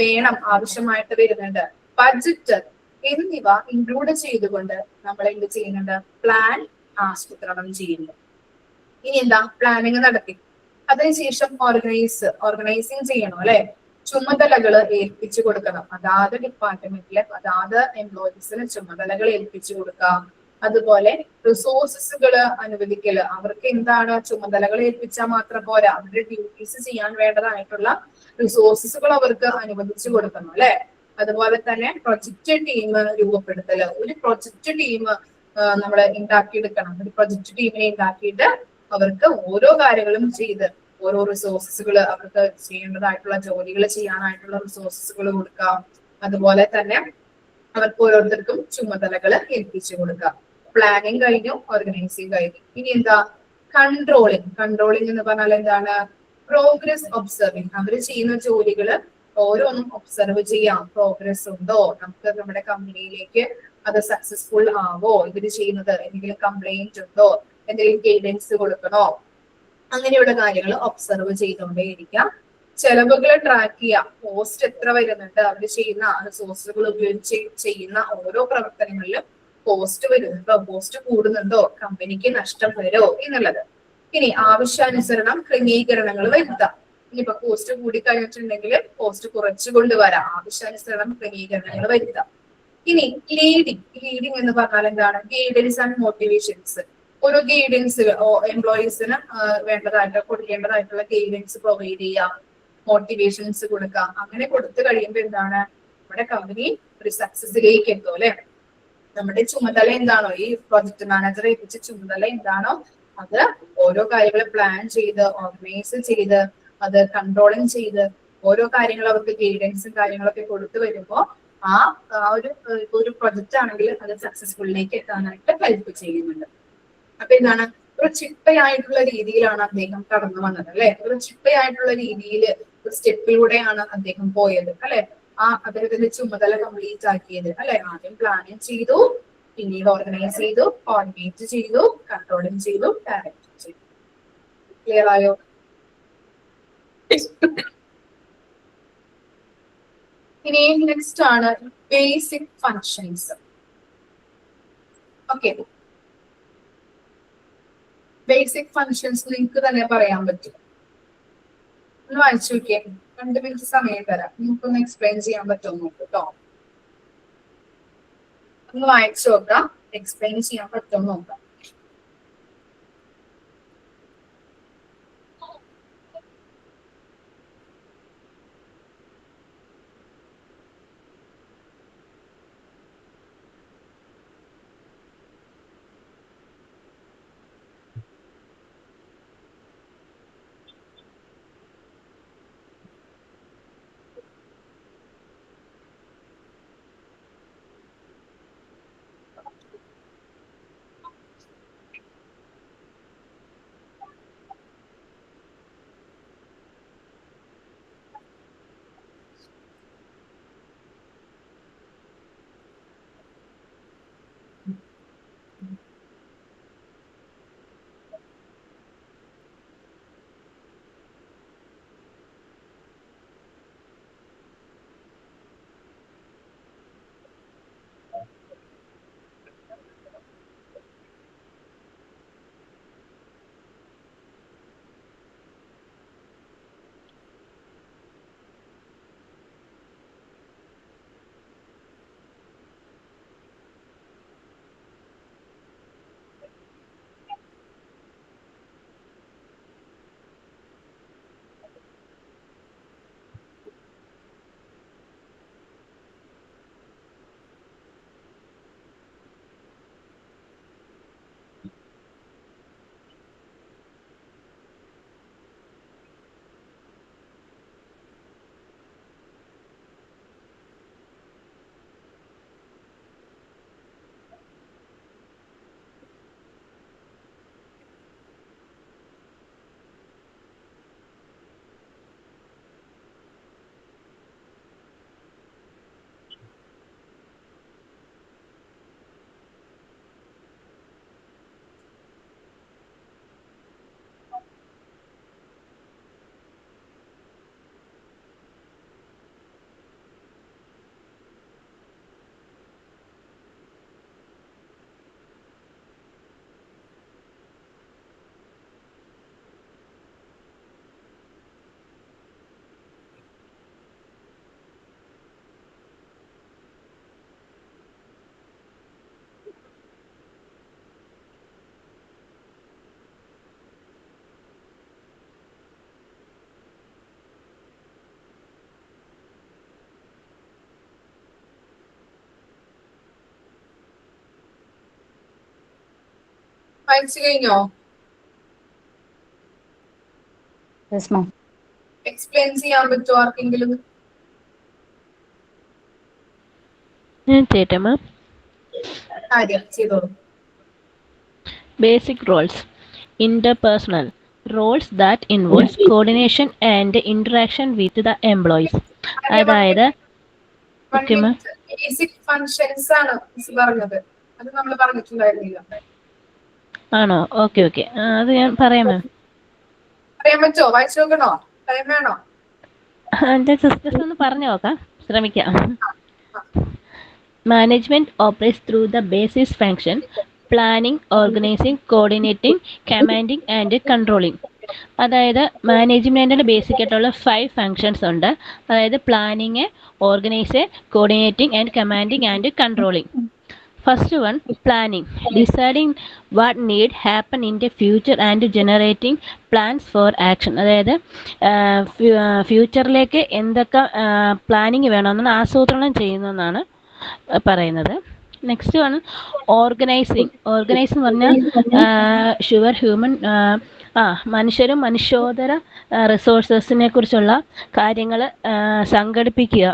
Speaker 1: വേണം ആവശ്യമായിട്ട് വരുന്നുണ്ട്, ബഡ്ജറ്റ് എന്നിവ ഇൻക്ലൂഡ് ചെയ്തുകൊണ്ട് നമ്മൾ എന്ത് ചെയ്യുന്നുണ്ട്, പ്ലാൻ ആസൂത്രണം ചെയ്യുന്നു. ഇനി എന്താ, പ്ലാനിങ് നടത്തി അതിനുശേഷം ഓർഗനൈസിങ് ചെയ്യണം അല്ലെ, ചുമതലകൾ ഏൽപ്പിച്ചു കൊടുക്കണം. അതാത് ഡിപ്പാർട്ട്മെന്റിലെ അതാത് എംപ്ലോയീസിന് ചുമതലകൾ ഏൽപ്പിച്ചു കൊടുക്കാം. അതുപോലെ റിസോഴ്സസുകൾ അനുവദിക്കല്, അവർക്ക് എന്താണ് ചുമതലകൾ ഏൽപ്പിച്ചാൽ മാത്രം പോരാ, അവരുടെ ഡ്യൂട്ടീസ് ചെയ്യാൻ വേണ്ടതായിട്ടുള്ള റിസോഴ്സസുകൾ അവർക്ക് അനുവദിച്ചു കൊടുക്കണം അല്ലെ. അതുപോലെ തന്നെ പ്രൊജക്ട് ടീം രൂപപ്പെടുത്തല്, ഒരു പ്രൊജക്ട് ടീം നമ്മൾ ഉണ്ടാക്കിയെടുക്കണം. ഒരു പ്രൊജക്ട് ടീമിനെ ഉണ്ടാക്കിയിട്ട് അവർക്ക് ഓരോ കാര്യങ്ങളും ചെയ്ത് ഓരോ റിസോഴ്സസുകൾ അവർക്ക് ചെയ്യേണ്ടതായിട്ടുള്ള ജോലികൾ ചെയ്യാനായിട്ടുള്ള റിസോഴ്സസുകൾ കൊടുക്കാം. അതുപോലെ തന്നെ അവർക്ക് ഓരോരുത്തർക്കും ചുമതലകൾ ഏൽപ്പിച്ചു കൊടുക്കാം. പ്ലാനിങ് കഴിഞ്ഞു, ഓർഗനൈസിങ് കഴിഞ്ഞു. ഇനി എന്താ, കൺട്രോളിങ് എന്ന് പറഞ്ഞാൽ എന്താണ്, പ്രോഗ്രസ് ഒബ്സർവിങ്. അവർ ചെയ്യുന്ന ജോലികള് ഓരോന്നും ഒബ്സർവ് ചെയ്യാം. പ്രോഗ്രസ് ഉണ്ടോ, നമുക്ക് നമ്മുടെ കമ്പനിയിലേക്ക് അത് സക്സസ്ഫുൾ ആവോ, ഇവര് ചെയ്യുന്നത് എന്തെങ്കിലും കംപ്ലൈന്റ് ഉണ്ടോ, എന്തെങ്കിലും ഗൈഡൻസ് കൊടുക്കണോ, അങ്ങനെയുള്ള കാര്യങ്ങൾ ഒബ്സർവ് ചെയ്തുകൊണ്ടേയിരിക്കാം. ചെലവുകൾ ട്രാക്ക് ചെയ്യാം, കോസ്റ്റ് എത്ര വരുന്നുണ്ട്, അവർ ചെയ്യുന്ന റിസോഴ്സുകൾ ഉപയോഗിച്ച് ചെയ്യുന്ന ഓരോ പ്രവർത്തനങ്ങളിലും കോസ്റ്റ് വരുന്നുണ്ടോ, കോസ്റ്റ് കൂടുന്നുണ്ടോ, കമ്പനിക്ക് നഷ്ടം വരോ എന്നുള്ളത്. ഇനി ആവശ്യാനുസരണം ക്രമീകരണങ്ങൾ വരുത്താം. ഇനിയിപ്പോ കോസ്റ്റ് കൂടിക്കഴിഞ്ഞിട്ടുണ്ടെങ്കിൽ കോസ്റ്റ് കുറച്ചു കൊണ്ടുവരാം, ആവശ്യാനുസരണം ക്രമീകരണങ്ങൾ വരുത്താം. ഇനി ലീഡിങ് എന്ന് പറഞ്ഞാൽ എന്താണ്, ഗൈഡൻസ് ആൻഡ് മോട്ടിവേഷൻസ്. ഓരോ ഗൈഡൻസ് എംപ്ലോയീസിന് വേണ്ടതായിട്ട് കൊടുക്കേണ്ടതായിട്ടുള്ള ഗൈഡൻസ് പ്രൊവൈഡ് ചെയ്യാം, മോട്ടിവേഷൻസ് കൊടുക്കാം. അങ്ങനെ കൊടുത്തു കഴിയുമ്പോൾ എന്താണ്, നമ്മുടെ കമ്പനി ഒരു സക്സസിലേക്ക് എത്തും അല്ലെ. നമ്മുടെ ചുമതല എന്താണോ, ഈ പ്രൊജക്ട് മാനേജറെ ഏൽപ്പിച്ച ചുമതല എന്താണോ, അത് ഓരോ കാര്യങ്ങൾ പ്ലാൻ ചെയ്ത് ഓർഗനൈസ് ചെയ്ത് അത് കൺട്രോളിങ് ചെയ്ത് ഓരോ കാര്യങ്ങൾ അവർക്ക് ഗൈഡൻസും കാര്യങ്ങളൊക്കെ കൊടുത്തു വരുമ്പോൾ ആ ഒരു പ്രൊജക്റ്റ് ആണെങ്കിൽ അത് സക്സസ്ഫുള്ളിലേക്ക് എത്താനായിട്ട് ഹെൽപ്പ് ചെയ്യുന്നുണ്ട്. അപ്പൊ എന്താണ്, ഒരു ചിട്ടയായിട്ടുള്ള രീതിയിലാണ് അദ്ദേഹം കടന്നു വന്നത് അല്ലെ. ഒരു ചിട്ടയായിട്ടുള്ള രീതിയിൽ ഒരു സ്റ്റെപ്പിലൂടെയാണ് അദ്ദേഹം പോയത് അല്ലെ. അദ്ദേഹത്തിന്റെ ചുമതല കംപ്ലീറ്റ് ആക്കിയത് അല്ലെ. ആദ്യം പ്ലാനിങ് ചെയ്തു, പിന്നീട് ഓർഗനൈസ് ചെയ്തു, കോർഡിനേറ്റ് ചെയ്തു, കൺട്രോളിങ് ചെയ്തു, ഡയറക്റ്റ് ചെയ്തു. ക്ലിയർ ആയോ? ഇനി നെക്സ്റ്റ് ആണ് basic functions. Okay, basic functions നിങ്ങൾക്ക് തന്നെ പറയാൻ പറ്റും. ഒന്ന് വായിച്ചു നോക്കിയേ, 2 മിനിറ്റ് സമയം തരാം, നിങ്ങൾക്കൊന്ന് എക്സ്പ്ലെയിൻ ചെയ്യാൻ പറ്റുമോ നോക്കൂ കേട്ടോ. ഒന്ന് വായിച്ചു നോക്കാം, എക്സ്പ്ലെയിൻ ചെയ്യാൻ പറ്റുമോ നോക്കാം. വായിച്ചു കഴിഞ്ഞോ?
Speaker 2: Yes, ma'am.
Speaker 1: എക്സ്പ്ലെയിൻ ചെയ്യാൻ പറ്റുമോ ആർക്കെങ്കിലും?
Speaker 7: ഞാൻ ചെയ്യട്ടെ മാം.
Speaker 1: കാര്യം ചെയ്തോളൂ.
Speaker 7: Basic roles. Interpersonal. Roles that involves coordination and interaction with the employees. അതായത് ഓക്കെ മാം.
Speaker 1: ബേസിക് ഫങ്ഷൻസ് ആണ് മിസ് പറഞ്ഞത്. അത് നമ്മൾ പറഞ്ഞിട്ടുണ്ടായിരുന്നില്ല.
Speaker 7: ആണോ? ഓക്കെ ഓക്കെ, അത് ഞാൻ പറയാം മാം.
Speaker 1: പറയാൻ പറ്റുമോ? വായിച്ചു നോക്കണോ? ടൈം വേണോ?
Speaker 7: എൻ്റെ സിസ്റ്റേഴ്സ് ഒന്ന് പറഞ്ഞു നോക്കാം, ശ്രമിക്കാം. Management operates through the basis function planning, organising, coordinating, commanding and controlling. അതായത് മാനേജ്മെൻറ്റിന് ബേസിക് ആയിട്ടുള്ള 5 ഫങ്ഷൻസ് ഉണ്ട്. അതായത് planning, organise, coordinating and commanding and controlling. First one, planning. Deciding what need happen in the future and generating plans for action. അതായത് ഫ്യൂച്ചറിലേക്ക് എന്തൊക്കെ പ്ലാനിങ് വേണമെന്നാണ് ആസൂത്രണം ചെയ്യുന്നതെന്നാണ് പറയുന്നത്. നെക്സ്റ്റ് ആണ് ഓർഗനൈസിങ്. ഓർഗനൈസ് എന്ന് പറഞ്ഞാൽ ഷുവർ ഹ്യൂമൻ മനുഷ്യരും മനുഷ്യോദര റിസോഴ്സസിനെ കുറിച്ചുള്ള കാര്യങ്ങൾ സംഘടിപ്പിക്കുക.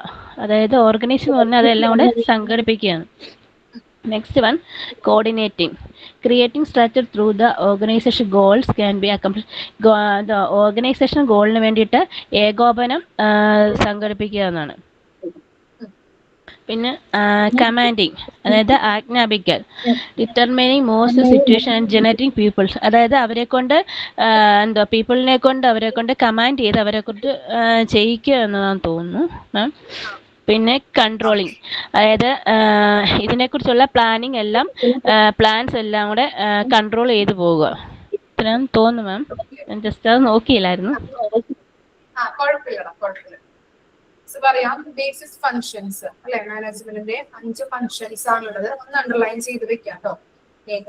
Speaker 7: അതായത് ഓർഗനൈസ് എന്ന് പറഞ്ഞാൽ അതെല്ലാം കൂടെ സംഘടിപ്പിക്കുകയാണ്. Next one, coordinating. Creating structure through the organization goals can be accomplish. Organization ഗോളിന് വേണ്ടിയിട്ട് ഏകോപനം സംഘടിപ്പിക്കുക എന്നാണ്. പിന്നെ കമാൻഡിങ്, അതായത് ആജ്ഞാപിക്കൽ. Determining most situation and generating peoples. അതായത് അവരെ കൊണ്ട് പീപ്പിളിനെ കൊണ്ട് അവരെ കൊണ്ട് കമാൻഡ് ചെയ്ത് അവരെ കൊണ്ട് ചെയ്യിക്കുക എന്നതാണെന്ന് തോന്നുന്നു. പിന്നെ കൺട്രോളിങ്, അതായത് ഇതിനെക്കുറിച്ചുള്ള പ്ലാനിങ് എല്ലാം പ്ലാൻസ് എല്ലാം കൂടെ കൺട്രോൾ ചെയ്ത് പോവുക. ഇത്രയും തോന്നുന്നു മാം. ഞാൻ ജസ്റ്റ് അത് നോക്കിയില്ലായിരുന്നു.
Speaker 1: പറയാം. ബേസിസ് ഫങ്ഷൻസ് അല്ലെ, മാനേജ്മെന്റിന്റെ 5 ഫങ്ഷൻസ് ആണുള്ളത്. ഒന്ന് അണ്ടർലൈൻ ചെയ്ത് വെക്കാം കേട്ടോ.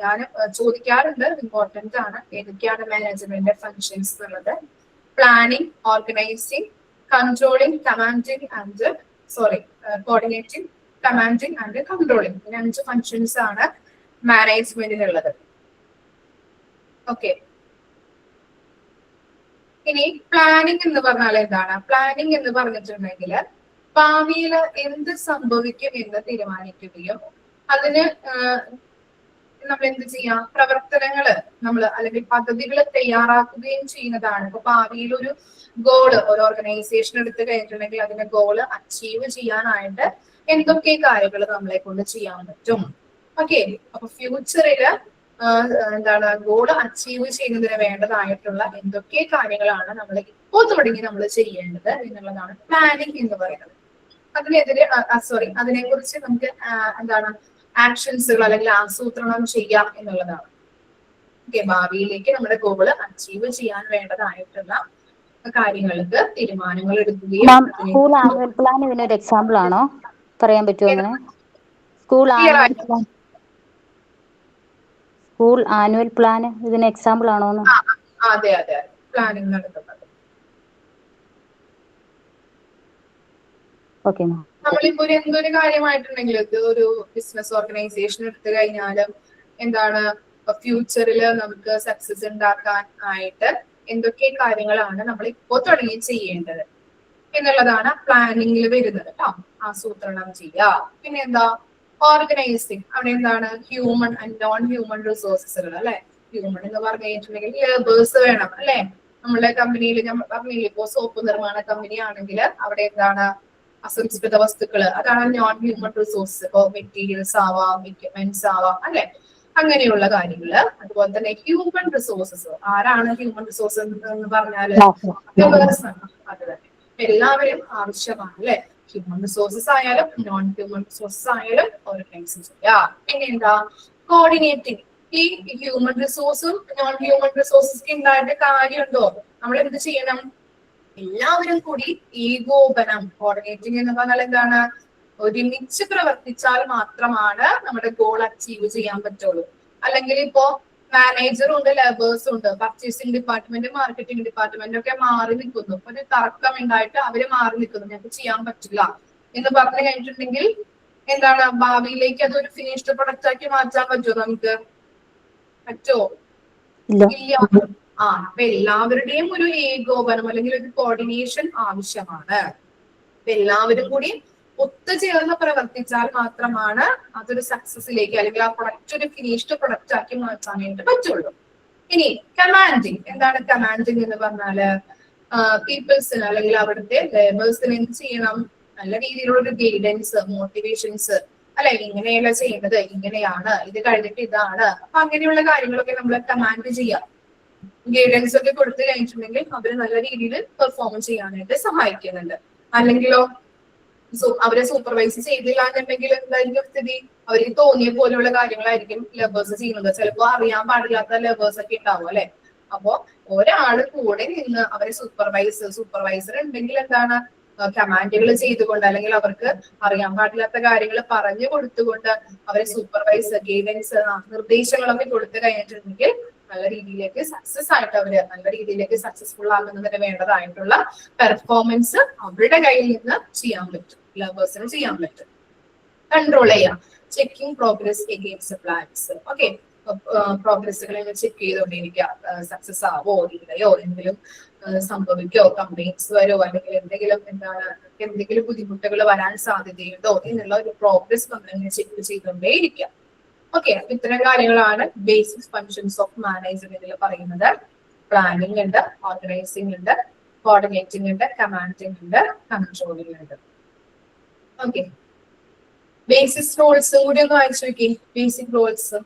Speaker 1: ഞാൻ ചോദിക്കാറുണ്ട്, ഇമ്പോർട്ടന്റ് ആണ്. ഏതൊക്കെയാണ് മാനേജ്മെന്റിന്റെ ഫങ്ഷൻസ് എന്നുള്ളത്? Planning, organising, controlling, commanding and coordinating, commanding and controlling. ഇങ്ങനെ 5 ഫങ്ഷൻസ് ആണ് മാനേജ്മെന്റിനുള്ളത്. ഓക്കെ. ഇനി പ്ലാനിങ് എന്ന് പറഞ്ഞാൽ എന്താണ്? പ്ലാനിങ് എന്ന് പറഞ്ഞിട്ടുണ്ടെങ്കിൽ ഭാവിയിൽ എന്ത് സംഭവിക്കും എന്ന് തീരുമാനിക്കുകയും അതിന് നമ്മൾ എന്ത് ചെയ്യാം, പ്രവർത്തനങ്ങള് നമ്മൾ അല്ലെങ്കിൽ പദ്ധതികൾ തയ്യാറാക്കുകയും ചെയ്യുന്നതാണ്. ഇപ്പൊ ഭാവിയിൽ ഒരു ഗോള് ഒരു ഓർഗനൈസേഷൻ എടുത്തു കഴിഞ്ഞിട്ടുണ്ടെങ്കിൽ അതിന്റെ ഗോള് അച്ചീവ് ചെയ്യാനായിട്ട് എന്തൊക്കെ കാര്യങ്ങൾ നമ്മളെ കൊണ്ട് ചെയ്യാൻ പറ്റും. ഓക്കെ. അപ്പൊ ഫ്യൂച്ചറില് എന്താണ് ഗോൾ അച്ചീവ് ചെയ്യുന്നതിന് വേണ്ടതായിട്ടുള്ള എന്തൊക്കെ കാര്യങ്ങളാണ് നമ്മൾ ഇപ്പോൾ തുടങ്ങി നമ്മൾ ചെയ്യേണ്ടത് എന്നുള്ളതാണ് പ്ലാനിങ് എന്ന് പറയുന്നത്. അതിനെതിരെ അതിനെക്കുറിച്ച് നമുക്ക് എന്താണ് ആക്ഷൻസുകൾ അല്ലെങ്കിൽ ആസൂത്രണം ചെയ്യാം എന്നുള്ളതാണ്. ഓക്കെ. ഭാവിയിലേക്ക് നമ്മുടെ ഗോള് അച്ചീവ് ചെയ്യാൻ വേണ്ടതായിട്ടുള്ള കാര്യങ്ങൾക്ക് തീരുമാനങ്ങൾ എടുക്കുകയും.
Speaker 2: സ്കൂൾ ആനുവൽ പ്ലാൻ ഇതിനൊരു എക്സാമ്പിൾ ആണോ? പറയാൻ പറ്റുമോ അങ്ങനെ? സ്കൂൾ ആനുവൽ പ്ലാൻ ഇതിന് എക്സാമ്പിൾ ആണോ?
Speaker 1: അതെ അതെ, പ്ലാനിങ് നടത്തുന്നത്. നമ്മളിപ്പോ എന്തൊരു കാര്യമായിട്ടുണ്ടെങ്കിൽ ഒരു ബിസിനസ് ഓർഗനൈസേഷൻ എടുത്തു കഴിഞ്ഞാലും എന്താണ് ഫ്യൂച്ചറിൽ നമുക്ക് സക്സസ് ഉണ്ടാക്കാൻ ആയിട്ട് എന്തൊക്കെ കാര്യങ്ങളാണ് നമ്മൾ ഇപ്പോൾ തുടങ്ങി ചെയ്യേണ്ടത് എന്നുള്ളതാണ് പ്ലാനിങ്ങിൽ വരുന്നത് കേട്ടോ. ആസൂത്രണം ചെയ്യുക. പിന്നെ എന്താ ഓർഗനൈസിങ്. അവിടെ എന്താണ് ഹ്യൂമൻ ആൻഡ് നോൺ ഹ്യൂമൻ റിസോഴ്സസുകൾ അല്ലെ. ഹ്യൂമൻ എന്ന് പറഞ്ഞു കഴിഞ്ഞിട്ടുണ്ടെങ്കിൽ ലേബേഴ്സ് വേണം അല്ലെ. നമ്മുടെ കമ്പനിയിൽ ഞാൻ പറഞ്ഞില്ലേ, ഇപ്പോ സോപ്പ് നിർമ്മാണ കമ്പനി ആണെങ്കിൽ അവിടെ എന്താണ് അസംസ്കൃത വസ്തുക്കൾ, അതാണ് നോൺ ഹ്യൂമൻ റിസോഴ്സ്. ഇപ്പോ മെറ്റീരിയൽസ് ആവാം, എക്യുപ്മെന്റ്സ് ആവാം അല്ലെ, അങ്ങനെയുള്ള കാര്യങ്ങള്. അതുപോലെ തന്നെ ഹ്യൂമൻ റിസോഴ്സസ്. ആരാണ് ഹ്യൂമൻ റിസോഴ്സ് എന്ന് പറഞ്ഞാല് അത് തന്നെ എല്ലാവരും ആവശ്യമാണ് അല്ലെ. ഹ്യൂമൻ റിസോഴ്സസ് ആയാലും നോൺ ഹ്യൂമൻ റിസോഴ്സസ് ആയാലും ഓർഗനൈസ് ചെയ്യാം. പിന്നെ എന്താ കോർഡിനേറ്റിംഗ്. ഈ ഹ്യൂമൻ റിസോഴ്സും നോൺ ഹ്യൂമൻ റിസോഴ്സസ് ഉണ്ടായിട്ട് കാര്യമുണ്ടോ? നമ്മൾ എന്ത് ചെയ്യണം? എല്ലാവരും കൂടി ഏകോപനം. കോർഡിനേറ്റിംഗ് എന്ന് പറഞ്ഞാൽ എന്താണ്? ഒരുമിച്ച് പ്രവർത്തിച്ചാൽ മാത്രമാണ് നമ്മുടെ ഗോൾ അച്ചീവ് ചെയ്യാൻ പറ്റുള്ളൂ. അല്ലെങ്കിൽ ഇപ്പോ മാനേജറും ഉണ്ട്, ലേബേഴ്സും ഉണ്ട്, പർച്ചേസിംഗ് ഡിപ്പാർട്ട്മെന്റ്, മാർക്കറ്റിംഗ് ഡിപ്പാർട്ട്മെന്റ് ഒക്കെ മാറി നിൽക്കുന്നു. ഒരു തർക്കം ഉണ്ടായിട്ട് അവര് മാറി നിൽക്കുന്നു, ഞങ്ങൾക്ക് ചെയ്യാൻ പറ്റില്ല എന്ന് പറഞ്ഞു കഴിഞ്ഞിട്ടുണ്ടെങ്കിൽ എന്താണ് ഭാവിയിലേക്ക് അതൊരു ഫിനിഷ്ഡ് പ്രൊഡക്റ്റ് ആക്കി മാറ്റാൻ പറ്റുമോ നമുക്ക്? പറ്റുമോ?
Speaker 2: ഇല്ല.
Speaker 1: ഇല്ല. അപ്പൊ എല്ലാവരുടെയും ഒരു ഏകോപനം അല്ലെങ്കിൽ ഒരു കോർഡിനേഷൻ ആവശ്യമാണ്. അപ്പൊ എല്ലാവരും കൂടി ഒത്തുചേർന്ന് പ്രവർത്തിച്ചാൽ മാത്രമാണ് അതൊരു സക്സസിലേക്ക് അല്ലെങ്കിൽ ആ പ്രൊഡക്റ്റ് ഒരു ഫിനിഷ്ഡ് പ്രൊഡക്റ്റ് ആക്കി മാറ്റാനായിട്ട് പറ്റുള്ളൂ. ഇനി കമാൻഡിങ്. എന്താണ് കമാൻഡിങ് എന്ന് പറഞ്ഞാല്? പീപ്പിൾസിന് അല്ലെങ്കിൽ അവിടുത്തെ ലേബേഴ്സിന് എന്ത് ചെയ്യണം? നല്ല രീതിയിലുള്ള ഒരു ഗൈഡൻസ്, മോട്ടിവേഷൻസ്, അല്ലെ, ഇങ്ങനെയല്ല ചെയ്യുന്നത്, ഇങ്ങനെയാണ്, ഇത് കഴിഞ്ഞിട്ട് ഇതാണ്. അപ്പൊ അങ്ങനെയുള്ള കാര്യങ്ങളൊക്കെ നമ്മൾ കമാൻഡ് ചെയ്യാം. ഗൈഡൻസ് ഒക്കെ കൊടുത്തു കഴിഞ്ഞിട്ടുണ്ടെങ്കിൽ അവര് നല്ല രീതിയിൽ പെർഫോം ചെയ്യാനായിട്ട് സഹായിക്കുന്നുണ്ട്. അല്ലെങ്കിലോ അവരെ സൂപ്പർവൈസ് ചെയ്തില്ല എന്നുണ്ടെങ്കിൽ എന്തായിരിക്കും സ്ഥിതി? അവർക്ക് തോന്നിയ പോലെയുള്ള കാര്യങ്ങളായിരിക്കും ലേബേഴ്സ് ചെയ്യുന്നത്. ചിലപ്പോ അറിയാൻ പാടില്ലാത്ത ലേബേഴ്സ് ഒക്കെ ഉണ്ടാവും, അല്ലെ? അപ്പോ ഒരാള് കൂടെ നിന്ന് അവരെ സൂപ്പർവൈസർ ഉണ്ടെങ്കിൽ എന്താണ്, കമാൻഡുകൾ ചെയ്തുകൊണ്ട് അല്ലെങ്കിൽ അവർക്ക് അറിയാൻ പാടില്ലാത്ത കാര്യങ്ങൾ പറഞ്ഞു കൊടുത്തുകൊണ്ട് അവരെ സൂപ്പർവൈസർ, ഗൈഡൻസ്, നിർദ്ദേശങ്ങളൊക്കെ കൊടുത്തു കഴിഞ്ഞിട്ടുണ്ടെങ്കിൽ നല്ല രീതിയിലേക്ക് സക്സസ് ആയിട്ട് അവര് നല്ല രീതിയിലേക്ക് സക്സസ്ഫുൾ ആകുന്നതിന് വേണ്ടതായിട്ടുള്ള പെർഫോമൻസ് അവരുടെ കയ്യിൽ നിന്ന് ചെയ്യാൻ പറ്റും, ലേബേഴ്സിന് ചെയ്യാൻ പറ്റും. കൺട്രോൾ ചെയ്യാം. Checking progress against plans. Okay, പ്രോഗ്രസ്സുകളെ ചെക്ക് ചെയ്തുകൊണ്ടിരിക്കുക. സക്സസ് ആവോ ഇല്ലയോ, എന്തെങ്കിലും സംഭവിക്കോ, കംപ്ലൈൻറ്റ്സ് വരോ, അല്ലെങ്കിൽ എന്തെങ്കിലും ബുദ്ധിമുട്ടുകൾ വരാൻ സാധ്യതയുണ്ടോ എന്നുള്ള ഒരു പ്രോഗ്രസ് നമ്മളിങ്ങനെ ചെക്ക് ചെയ്തുകൊണ്ടേയിരിക്കുക. ഓക്കെ, ഇത്തരം കാര്യങ്ങളാണ് ബേസിക് ഫങ്ഷൻസ് ഓഫ് മാനേജ്മെന്റിൽ പറയുന്നത്. പ്ലാനിങ് ഉണ്ട്, ഓർഗനൈസിംഗ് ഉണ്ട്, കോർഡിനേറ്റിംഗ് ഉണ്ട്, കമാൻഡിംഗ് ഉണ്ട്, കൺട്രോളിംഗ് ഉണ്ട്. ഓക്കെ, ബേസിക് റോൾസ് കൂടി ഒന്ന് വായിച്ചു നോക്കി. ബേസിക് റോൾസ്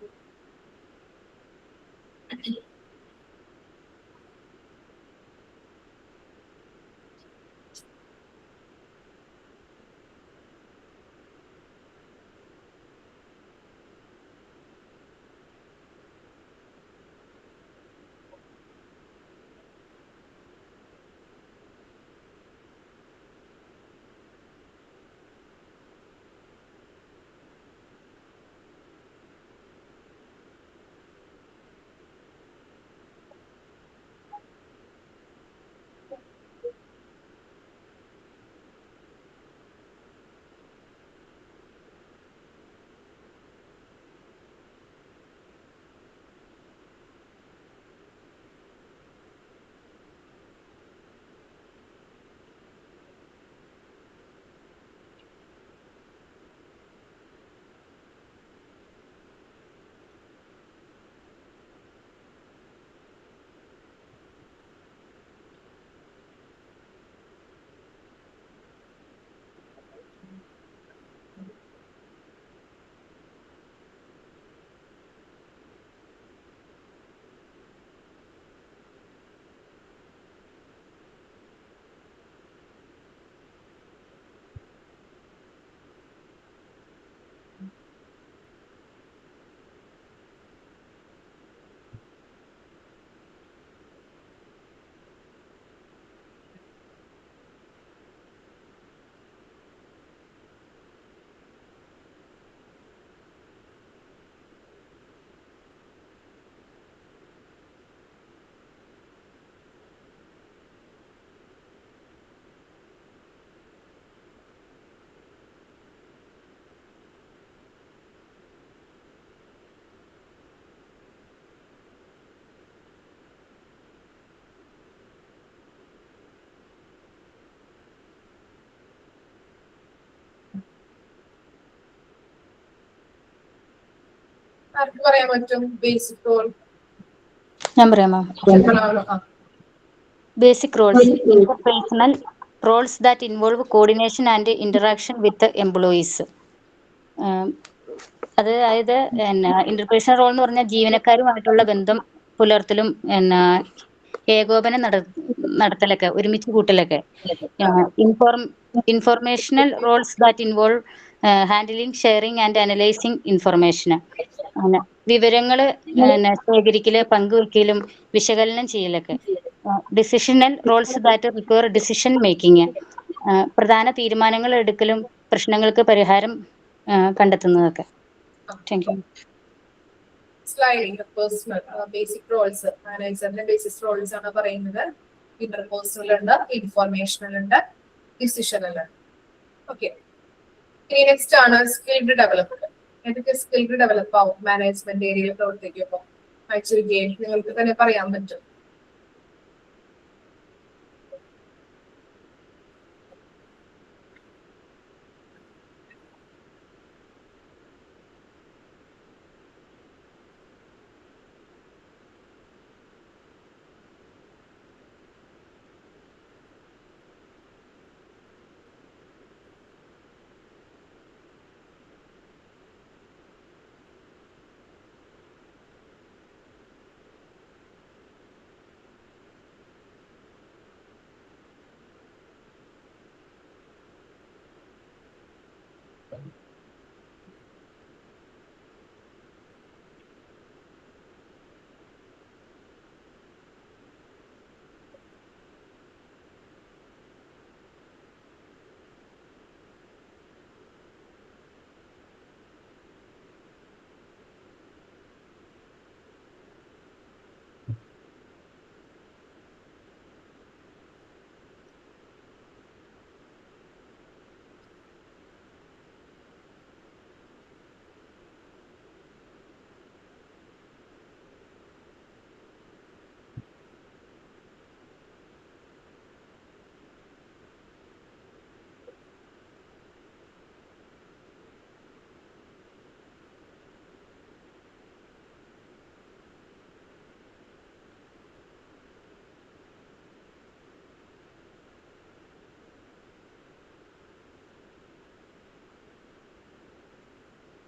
Speaker 1: ആർക്ക് പറയാൻ പറ്റും? ബേസിക് റോൾ
Speaker 2: ഞാൻ പറയാമോ? Basic roles: interpersonal roles that involve coordination and interaction with the employees. അതായത് ഇന്റർപേഴ്സണൽ റോൾ എന്ന് പറഞ്ഞാൽ ജീവനക്കാരുമായിട്ടുള്ള ബന്ധം പുലർത്തലും ഏകോപനം നടത്തലൊക്കെ, ഒരുമിച്ച് കൂട്ടലൊക്കെ. Informational roles that involve handling, sharing and analysing information. വിവരങ്ങൾ ശേഖരിക്കല്, പങ്കുവയ്ക്കലും വിശകലനം ചെയ്യലൊക്കെ. Decisional roles that require decision making. പ്രധാന തീരുമാനങ്ങൾ എടുക്കലും പ്രശ്നങ്ങൾക്ക് പരിഹാരം കണ്ടെത്തുന്നതൊക്കെ. Thank you.
Speaker 1: ബേസിക് റോൾസ്, മാനേജറിന്റെ ബേസിക് റോൾസ് ആണ് പറയുന്നത്. ഇന്റർപേഴ്സണൽ ഉണ്ട്, ഇൻഫോർമേഷണൽ ഉണ്ട്, ഡിസിഷണൽ ഉണ്ട്. ഓക്കെ, ഇനി നെക്സ്റ്റ് ആണ് സ്കിൽഡ് ഡെവലപ്മെന്റ്. ഏതൊക്കെ സ്കിൽഡ് ഡെവലപ്പ് ആവും മാനേജ്മെന്റ് ഏരിയയിൽ പ്രവർത്തിക്കുമ്പോൾ? അയച്ചിരിക്കുകയും നിങ്ങൾക്ക് തന്നെ പറയാൻ പറ്റും.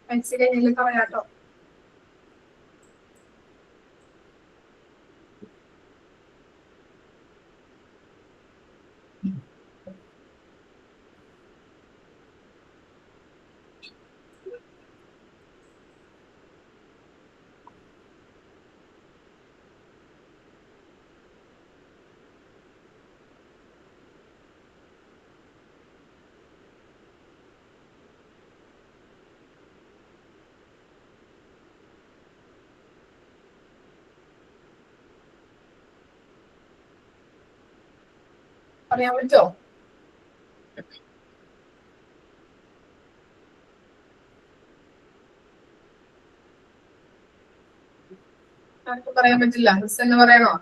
Speaker 1: മനസ്സിലായി പറയാട്ടോ. പറയാൻ പറ്റുമോ? ആർക്കും പറയാൻ പറ്റില്ല? മിസ് എന്ന് പറയണോ?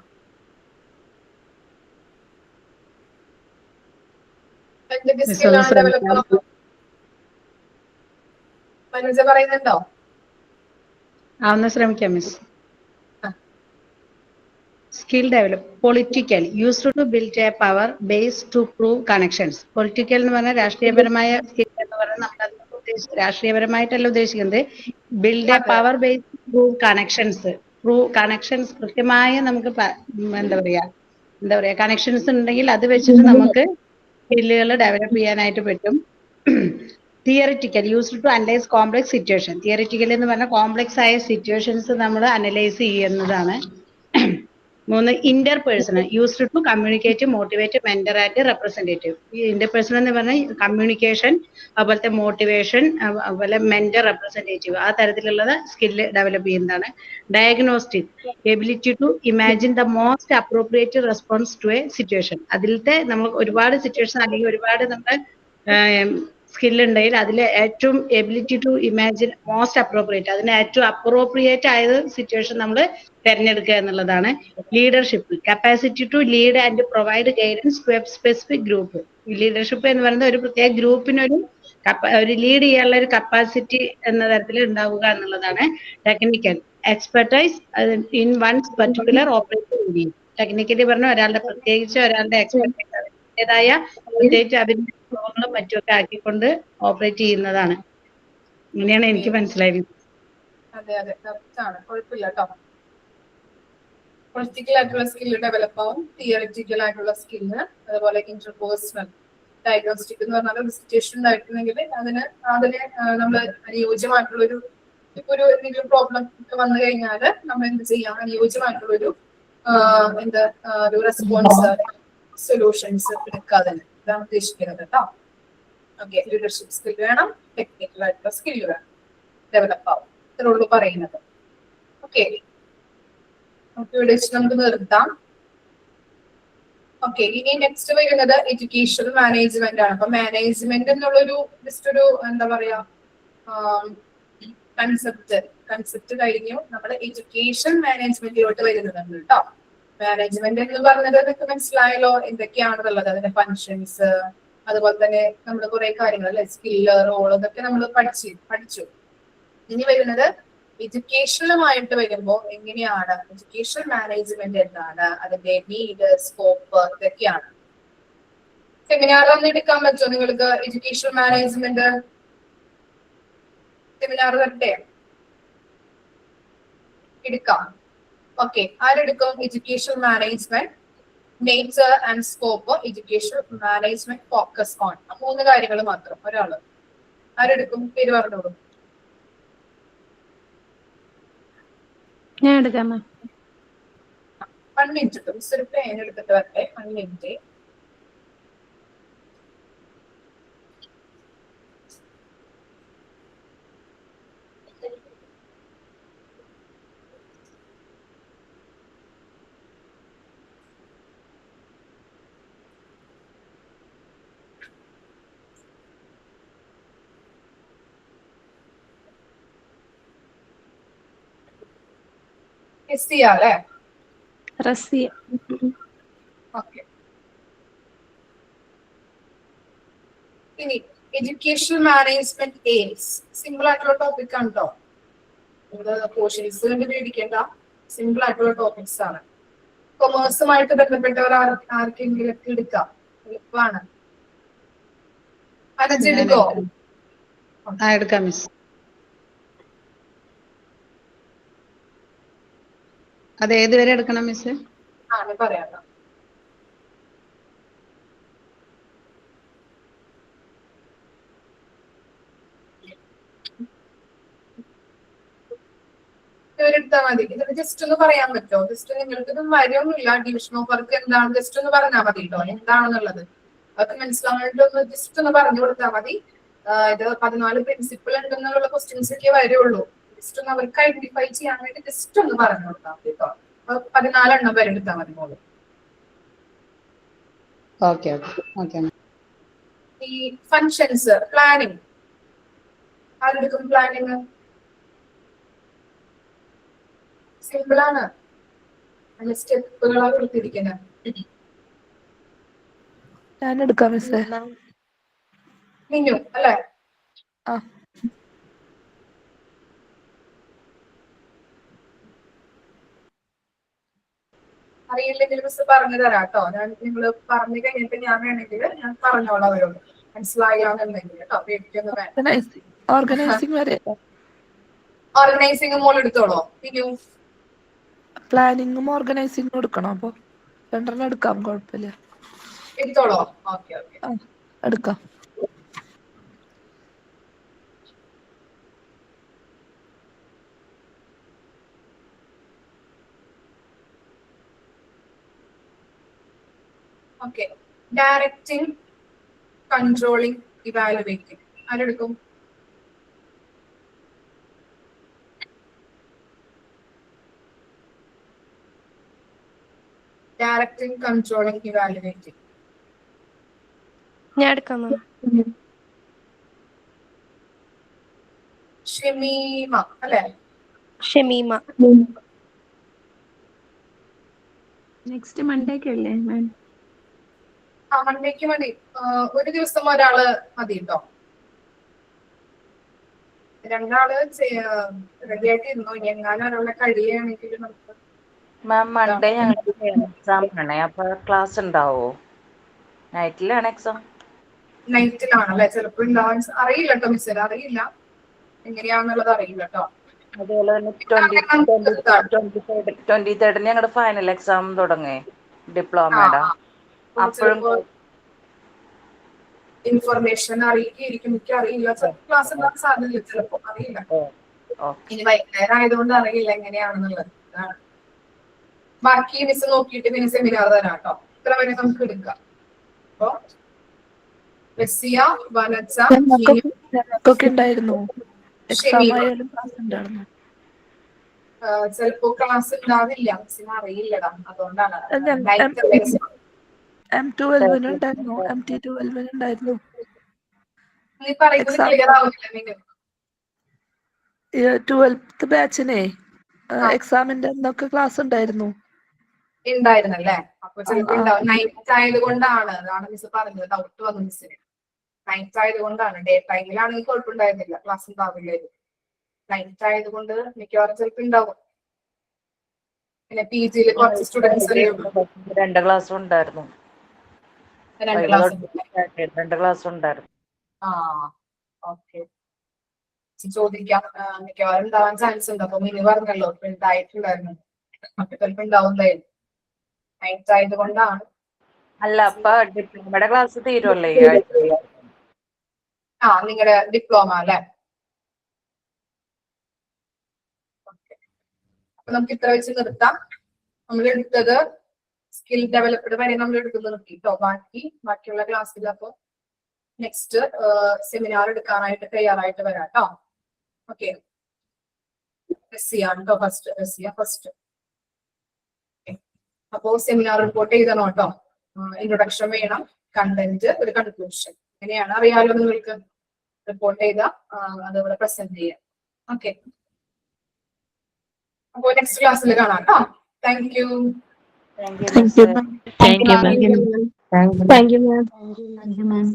Speaker 1: എന്തൊക്കെ സ്കില്ലാണ് ഡെവലപ്പ്? മനോജ പറയുന്നുണ്ടോ?
Speaker 8: ഒന്ന് ശ്രമിക്കാം miss. Skill develop. Political. Used to build a power base to prove connections. Political എന്ന് പറഞ്ഞാൽ രാഷ്ട്രീയപരമായ സ്കിൽ എന്ന് പറഞ്ഞാൽ നമ്മൾ രാഷ്ട്രീയപരമായിട്ടല്ല ഉദ്ദേശിക്കുന്നത്. Build A power base prove connections. Prove connections കൃത്യമായ നമുക്ക് എന്താ പറയാ കണക്ഷൻസ് ഉണ്ടെങ്കിൽ അത് വെച്ചിട്ട് നമുക്ക് സ്കില്ലുകൾ ഡെവലപ്പ് ചെയ്യാനായിട്ട് പറ്റും. Theoretical. Used to analyse complex situation. Theoretical എന്ന് പറഞ്ഞാൽ കോംപ്ലക്സ് ആയ സിറ്റുവേഷൻസ് നമ്മൾ അനലൈസ് ചെയ്യുന്നതാണ്. 3 interpersonal. Used to communicate, motivate, mentor and representative. ഈ ഇന്റർപേഴ്സണൽ എന്ന് പറഞ്ഞാൽ കമ്മ്യൂണിക്കേഷൻ, അതുപോലത്തെ മോട്ടിവേഷൻ, അതുപോലെ മെന്റർ, റെപ്രസെന്റേറ്റീവ്, ആ തരത്തിലുള്ള സ്കില്ല് ഡെവലപ്പ് ചെയ്യുന്നതാണ്. Diagnostic. Ability to imagine the most appropriate response to a situation. അതിലത്തെ നമ്മൾ ഒരുപാട് സിറ്റുവേഷൻ അല്ലെങ്കിൽ ഒരുപാട് നമ്മുടെ സ്കില്ല് ഉണ്ടെങ്കിൽ അതിൽ ഏറ്റവും ability to imagine most appropriate, അതിന് ഏറ്റവും അപ്രോപ്രിയേറ്റ് ആയത് സിറ്റുവേഷൻ നമ്മൾ തിരഞ്ഞെടുക്കുക എന്നുള്ളതാണ്. Leadership. Capacity to lead and provide guidance to a specific group. Leadership എന്ന് പറയുന്നത് ഒരു പ്രത്യേക ഗ്രൂപ്പിനൊരു ലീഡ് ചെയ്യാനുള്ള ഒരു കപ്പാസിറ്റി എന്ന തരത്തിൽ ഉണ്ടാവുക എന്നുള്ളതാണ്. Technical. Expertise in one's particular operating area. Technically പറഞ്ഞ പ്രത്യേകിച്ച് ഒരാളുടെ എക്സ്പെർട്ടൈസ് അതിൻ്റെതായ പ്രത്യേകിച്ച് അതിന്റെ ഫ്ലോകളും മറ്റുമൊക്കെ ആക്കിക്കൊണ്ട് ഓപ്പറേറ്റ് ചെയ്യുന്നതാണ്. ഇങ്ങനെയാണ് എനിക്ക് മനസ്സിലായത്.
Speaker 1: അതെ അതെ, കറക്റ്റ് ആണ്, കുഴപ്പമില്ല കേട്ടോ. പൊളിറ്റിക്കൽ ആയിട്ടുള്ള സ്കില്ല് ഡെവലപ്പ് ആവും, തിയറിറ്റിക്കൽ ആയിട്ടുള്ള സ്കില്ല്, അതുപോലെ ഇന്റർപേഴ്സണൽ. ഡയഗ്നോസ്റ്റിക് എന്ന് പറഞ്ഞാൽ ഒരു സിറ്റുവേഷൻ ഉണ്ടായിട്ടുണ്ടെങ്കിൽ അതിന് നമ്മൾ അനുയോജ്യമായിട്ടുള്ളൊരു ഇപ്പൊ ഒരു എന്തെങ്കിലും പ്രോബ്ലം ഒക്കെ വന്നു കഴിഞ്ഞാൽ നമ്മൾ എന്ത് ചെയ്യാം, അനുയോജ്യമായിട്ടുള്ളൊരു ഒരു റെസ്പോൺസ് സൊല്യൂഷൻസ് എടുക്കാതെ ഇതാണ് ഉദ്ദേശിക്കുന്നത് കേട്ടോ. ഓക്കെ, ലീഡർഷിപ്പ് സ്കിൽ വേണം, ടെക്നിക്കൽ ആയിട്ടുള്ള സ്കില്ല് വേണം, ഡെവലപ്പ് ആവും, ഇത്രയുള്ളൂ പറയുന്നത്. ഓക്കെ, ഇവിടെ വെച്ച് നമുക്ക് നിർത്താം. ഓക്കെ, ഇനി നെക്സ്റ്റ് വരുന്നത് എഡ്യൂക്കേഷൻ മാനേജ്മെന്റ് ആണ്. അപ്പൊ മാനേജ്മെന്റ് എന്നുള്ളൊരു ജസ്റ്റ് ഒരു എന്താ പറയാ കൺസെപ്റ്റ് കഴിഞ്ഞു. നമ്മൾ എഡ്യൂക്കേഷൻ മാനേജ്മെന്റിലോട്ട് വരുന്നുണ്ട് കേട്ടോ. മാനേജ്മെന്റ് എന്ന് പറഞ്ഞത് നിങ്ങൾക്ക് മനസ്സിലായല്ലോ എന്തൊക്കെയാണെന്നുള്ളത്, അതിന്റെ ഫങ്ഷൻസ്, അതുപോലെ തന്നെ നമ്മൾ കുറെ കാര്യങ്ങൾ അല്ലെ, സ്കില്ല്, റോൾ, ഇതൊക്കെ നമ്മൾ പഠിച്ചു. ഇനി വരുന്നത് എഡ്യൂക്കേഷനുമായിട്ട് വരുമ്പോൾ എങ്ങനെയാണ് എഡ്യൂക്കേഷൻ മാനേജ്മെന്റ് എന്താണ്, അതിന്റെ നീഡ്, സ്കോപ്പ്, ഇതൊക്കെയാണ്. സെമിനാർ ഒന്ന് എടുക്കാൻ പറ്റുമോ നിങ്ങൾക്ക്? എഡ്യൂക്കേഷൻ മാനേജ്മെന്റ് സെമിനാർ തരട്ടെ? എടുക്കാം. ഓക്കെ, ആരെടുക്കും? Education management nature and scope, education management focus on, 3 കാര്യങ്ങൾ മാത്രം. ഒരാള് ആരെടുക്കും? പേര് പറഞ്ഞോളൂ.
Speaker 5: ഞാൻ എടുക്കാം മാം.
Speaker 1: 1 മിനിറ്റ് മിസ് ഒരു പേൻ എടുത്തിട്ട് വരട്ടെ. 1 മിനിറ്റ്. അല്ലേ?
Speaker 5: റസിയ.
Speaker 1: ഓക്കെ. ഇനി എഡ്യൂക്കേഷൻ മാനേജ്മെന്റ് എയിംസ്, സിമ്പിൾ ആയിട്ടുള്ള ടോപ്പിക് ആണ് കേട്ടോ. പോർഷൻസ് കണ്ട് പേടിക്കേണ്ട, സിമ്പിൾ ആയിട്ടുള്ള ടോപ്പിക്സ് ആണ്. കൊമേഴ്സുമായിട്ട് ബന്ധപ്പെട്ടവർ ആർക്കെങ്കിലും എടുക്കാം, എളുപ്പമാണ്. അനജെടുക്കോ?
Speaker 8: എടുക്കാം മിസ്. അത് ഏതുവരെ എടുക്കണം മിസ്?
Speaker 1: ഞാൻ പറയാം. ഇവരെടുത്താൽ മതി. ഇത് ജസ്റ്റ് ഒന്ന് പറയാൻ പറ്റുമോ? ജസ്റ്റ് നിങ്ങൾക്ക് ഇത് വരൊന്നുമില്ല, ഡിവിഷൻ ഓഫ് വർക്ക് എന്താണ് ജസ്റ്റ് ഒന്ന് പറഞ്ഞാൽ മതി കേട്ടോ, എന്താണെന്നുള്ളത് അതൊക്കെ മനസ്സിലാവാനായിട്ട് ഒന്ന് ജസ്റ്റ് ഒന്ന് പറഞ്ഞു കൊടുത്താൽ മതി. ഇത് 14 പ്രിൻസിപ്പിൾ ഉണ്ടെന്നുള്ള ക്വസ്റ്റ്യൻസ് ഒക്കെ വരുള്ളൂ. ജസ്റ്റ് ഒന്ന് അവർക്ക് ഐഡന്റിഫൈ ചെയ്യാൻ വേണ്ടി ജസ്റ്റ് ഒന്ന് പറഞ്ഞു കൊടുത്താൽ മതി കേട്ടോ. 14 എണ്ണം വരെ എടുത്താൽ മതി മോള്. ഈ ഫങ്ഷൻസ്, പ്ലാനിങ് ആരെടുക്കും? പ്ലാനിങ് സിമ്പിൾ ആണ്, അതിന്റെ സ്റ്റെപ്പുകളാണ് കൊടുത്തിരിക്കുന്നത്.
Speaker 9: ഞാൻ എടുക്കാം മിസ്സേ.
Speaker 1: മിന്നു അല്ലേ?
Speaker 9: ആ.
Speaker 1: അറിയില്ലെങ്കിൽ മിസ് പറഞ്ഞു തരാം കേട്ടോ. ഞാൻ നിങ്ങൾ പറഞ്ഞു കഴിഞ്ഞിട്ട് ഞാൻ വേണമെങ്കിൽ ഞാൻ പറഞ്ഞോളാം അവരോട്, മനസ്സിലായാന്നുണ്ടെങ്കിൽ കേട്ടോ. പേടിക്കൊന്നും വേണ്ട.
Speaker 9: ഓർഗനൈസിംഗ് വരെ.
Speaker 1: ഓർഗനൈസിംഗ് മോൾ എടുത്തോളോ? പിന്നു
Speaker 9: പ്ലാനിങ്ങും ഓർഗനൈസിംഗും എടുക്കണം. അപ്പൊ 2 എടുക്കാം, കുഴപ്പമില്ല.
Speaker 1: എടുത്തോളോ? ഓക്കെ ഓക്കെ,
Speaker 9: എടുക്കാം.
Speaker 1: ഓക്കെ. ഡയറക്റ്റിംഗ്, കൺട്രോളിംഗ്, ഇവാലുവേറ്റിംഗ് ആരെടുക്കും? Directing, controlling, evaluating.
Speaker 5: ഞാൻ എടുക്കാം മാം.
Speaker 1: ഷമീമ അല്ലേ?
Speaker 5: ഷമീമ. നെക്സ്റ്റ് മൺഡേക്കല്ലേ മാം?
Speaker 1: മൺഡേക്ക് മതി. ഒരു ദിവസം ഒരാള് മതി കേട്ടോ. 2 ആള് റെഡി ആയിട്ട് ഇരുന്നു. ഇനി എങ്ങാനും ഒരാളെ കഴിയുകയാണെങ്കിൽ നമുക്ക്.
Speaker 3: മാം മൺഡേ ഞങ്ങൾക്ക് എക്സാം ആണ്, അപ്പൊ ക്ലാസ് ഉണ്ടാവോ? നൈറ്റിലാണ് എക്സാം?
Speaker 1: നൈറ്റിലാണല്ലേ? ചിലപ്പോൾ ഉണ്ടാവാൻ അറിയില്ല കേട്ടോ മിസ്സേ, അറിയില്ല എങ്ങനെയാന്നുള്ളത് അറിയില്ല കേട്ടോ.
Speaker 3: അതുപോലെ തന്നെ 23rd ഞങ്ങളുടെ ഫൈനൽ എക്സാം തുടങ്ങേ ഡിപ്ലോമയുടെ. അപ്പോഴും
Speaker 1: ഇൻഫർമേഷൻ അറിയിക്കും, എനിക്ക് അറിയില്ല. ക്ലാസ് ഉണ്ടാകാൻ സാധ്യതയില്ല, ചിലപ്പോ അറിയില്ല. ഇനി വൈകുന്നേരം ആയതുകൊണ്ട് അറിയില്ല എങ്ങനെയാണെന്നുള്ളത്. ബാക്കി മിസ് നോക്കിയിട്ട് പിന്നെ സെമിനാർ തരാം കേട്ടോ. ഇത്ര വരെ നമുക്ക് എടുക്കാം. അപ്പൊ റസിയ, വനജ,
Speaker 9: ഉണ്ടായിരുന്നു.
Speaker 1: ചിലപ്പോ ക്ലാസ് ഉണ്ടാവില്ല, മിസ്സിന് അറിയില്ലടാ, അതുകൊണ്ടാണ്.
Speaker 9: M12 ഉണ്ടായിരുന്നു, MT12 ഉണ്ടായിരുന്നു.
Speaker 1: നീ പറയുന്നത് ക്ലിയർ ആവുന്നില്ല. നിങ്ങൾ
Speaker 9: 12th ബാച്ചിനെ എക്സാമിന്റെ എന്തൊക്കെ ക്ലാസ് ഉണ്ടായിരുന്നു?
Speaker 1: ഉണ്ടായിരുന്നല്ലേ? അപ്പൊ ചിലപ്പോ ഉണ്ടാവും. നൈറ്റ് ആയതുകൊണ്ടാണ്, അതാണ് മിസ് പറഞ്ഞത്, ഡൗട്ട് വന്നു മിസ്സിന്. നൈറ്റ് ആയതുകൊണ്ടാണ്. ഡേ ടൈമിലാണെങ്കിൽ കുഴപ്പമുണ്ടായിരുന്നില്ല, ക്ലാസ് ഉണ്ടാവില്ലായിരുന്നു. നൈറ്റ് ആയതുകൊണ്ട് മിക്കവാറും ചിലപ്പോ ഉണ്ടാവും. പിന്നെ പി ജിയിൽ കുറച്ച് സ്റ്റുഡൻസ്
Speaker 3: രണ്ട് ക്ലാസ് ഉണ്ടായിരുന്നു.
Speaker 1: 2 ക്ലാസ്
Speaker 3: 2 ക്ലാസ് ഉണ്ടായിരുന്നു.
Speaker 1: ആ ഓക്കെ, ചോദിക്കാം. മിക്കവാറും ഉണ്ടാവാൻ ചാൻസ് ഉണ്ട്. അപ്പൊ മിനി പറഞ്ഞല്ലോ ഉണ്ടായിട്ടുണ്ടായിരുന്നു, അപ്പൊ ചിലപ്പോ ഉണ്ടാവുന്നതായിരുന്നു. നൈറ്റ് ആയതുകൊണ്ടാണ്.
Speaker 3: അല്ല, അപ്പൊ ഡിപ്ലോമയുടെ ക്ലാസ് തീരുമല്ലേ?
Speaker 1: നിങ്ങളുടെ ഡിപ്ലോമ അല്ലെ? അപ്പൊ നമുക്ക് ഇത്ര വെച്ച് നിർത്താം. നമ്മൾ എടുത്തത് സ്കിൽ ഡെവലപ്ഡ് വരെ നമ്മൾ എടുക്കുന്നത് നിർത്തിട്ടോ. ബാക്കിയുള്ള ക്ലാസ്സിൽ അപ്പൊ നെക്സ്റ്റ് സെമിനാർ എടുക്കാനായിട്ട് തയ്യാറായിട്ട് വരാം കേട്ടോ. Okay, first. അപ്പോ സെമിനാർ റിപ്പോർട്ട് എഴുതണം കേട്ടോ. ഇൻട്രൊഡക്ഷൻ വേണം, കണ്ടന്റ്, ഒരു കൺക്ലൂഷൻ. എങ്ങനെയാണ് അറിയാലോ നിങ്ങൾക്ക്. റിപ്പോർട്ട് ചെയ്താ അതിവിടെ പ്രസന്റ് ചെയ്യാം. ഓക്കെ, അപ്പോ നെക്സ്റ്റ് ക്ലാസ്സിൽ കാണാം കേട്ടോ. Thank you.
Speaker 7: Thank you ma'am.
Speaker 6: Thank you, ma'am.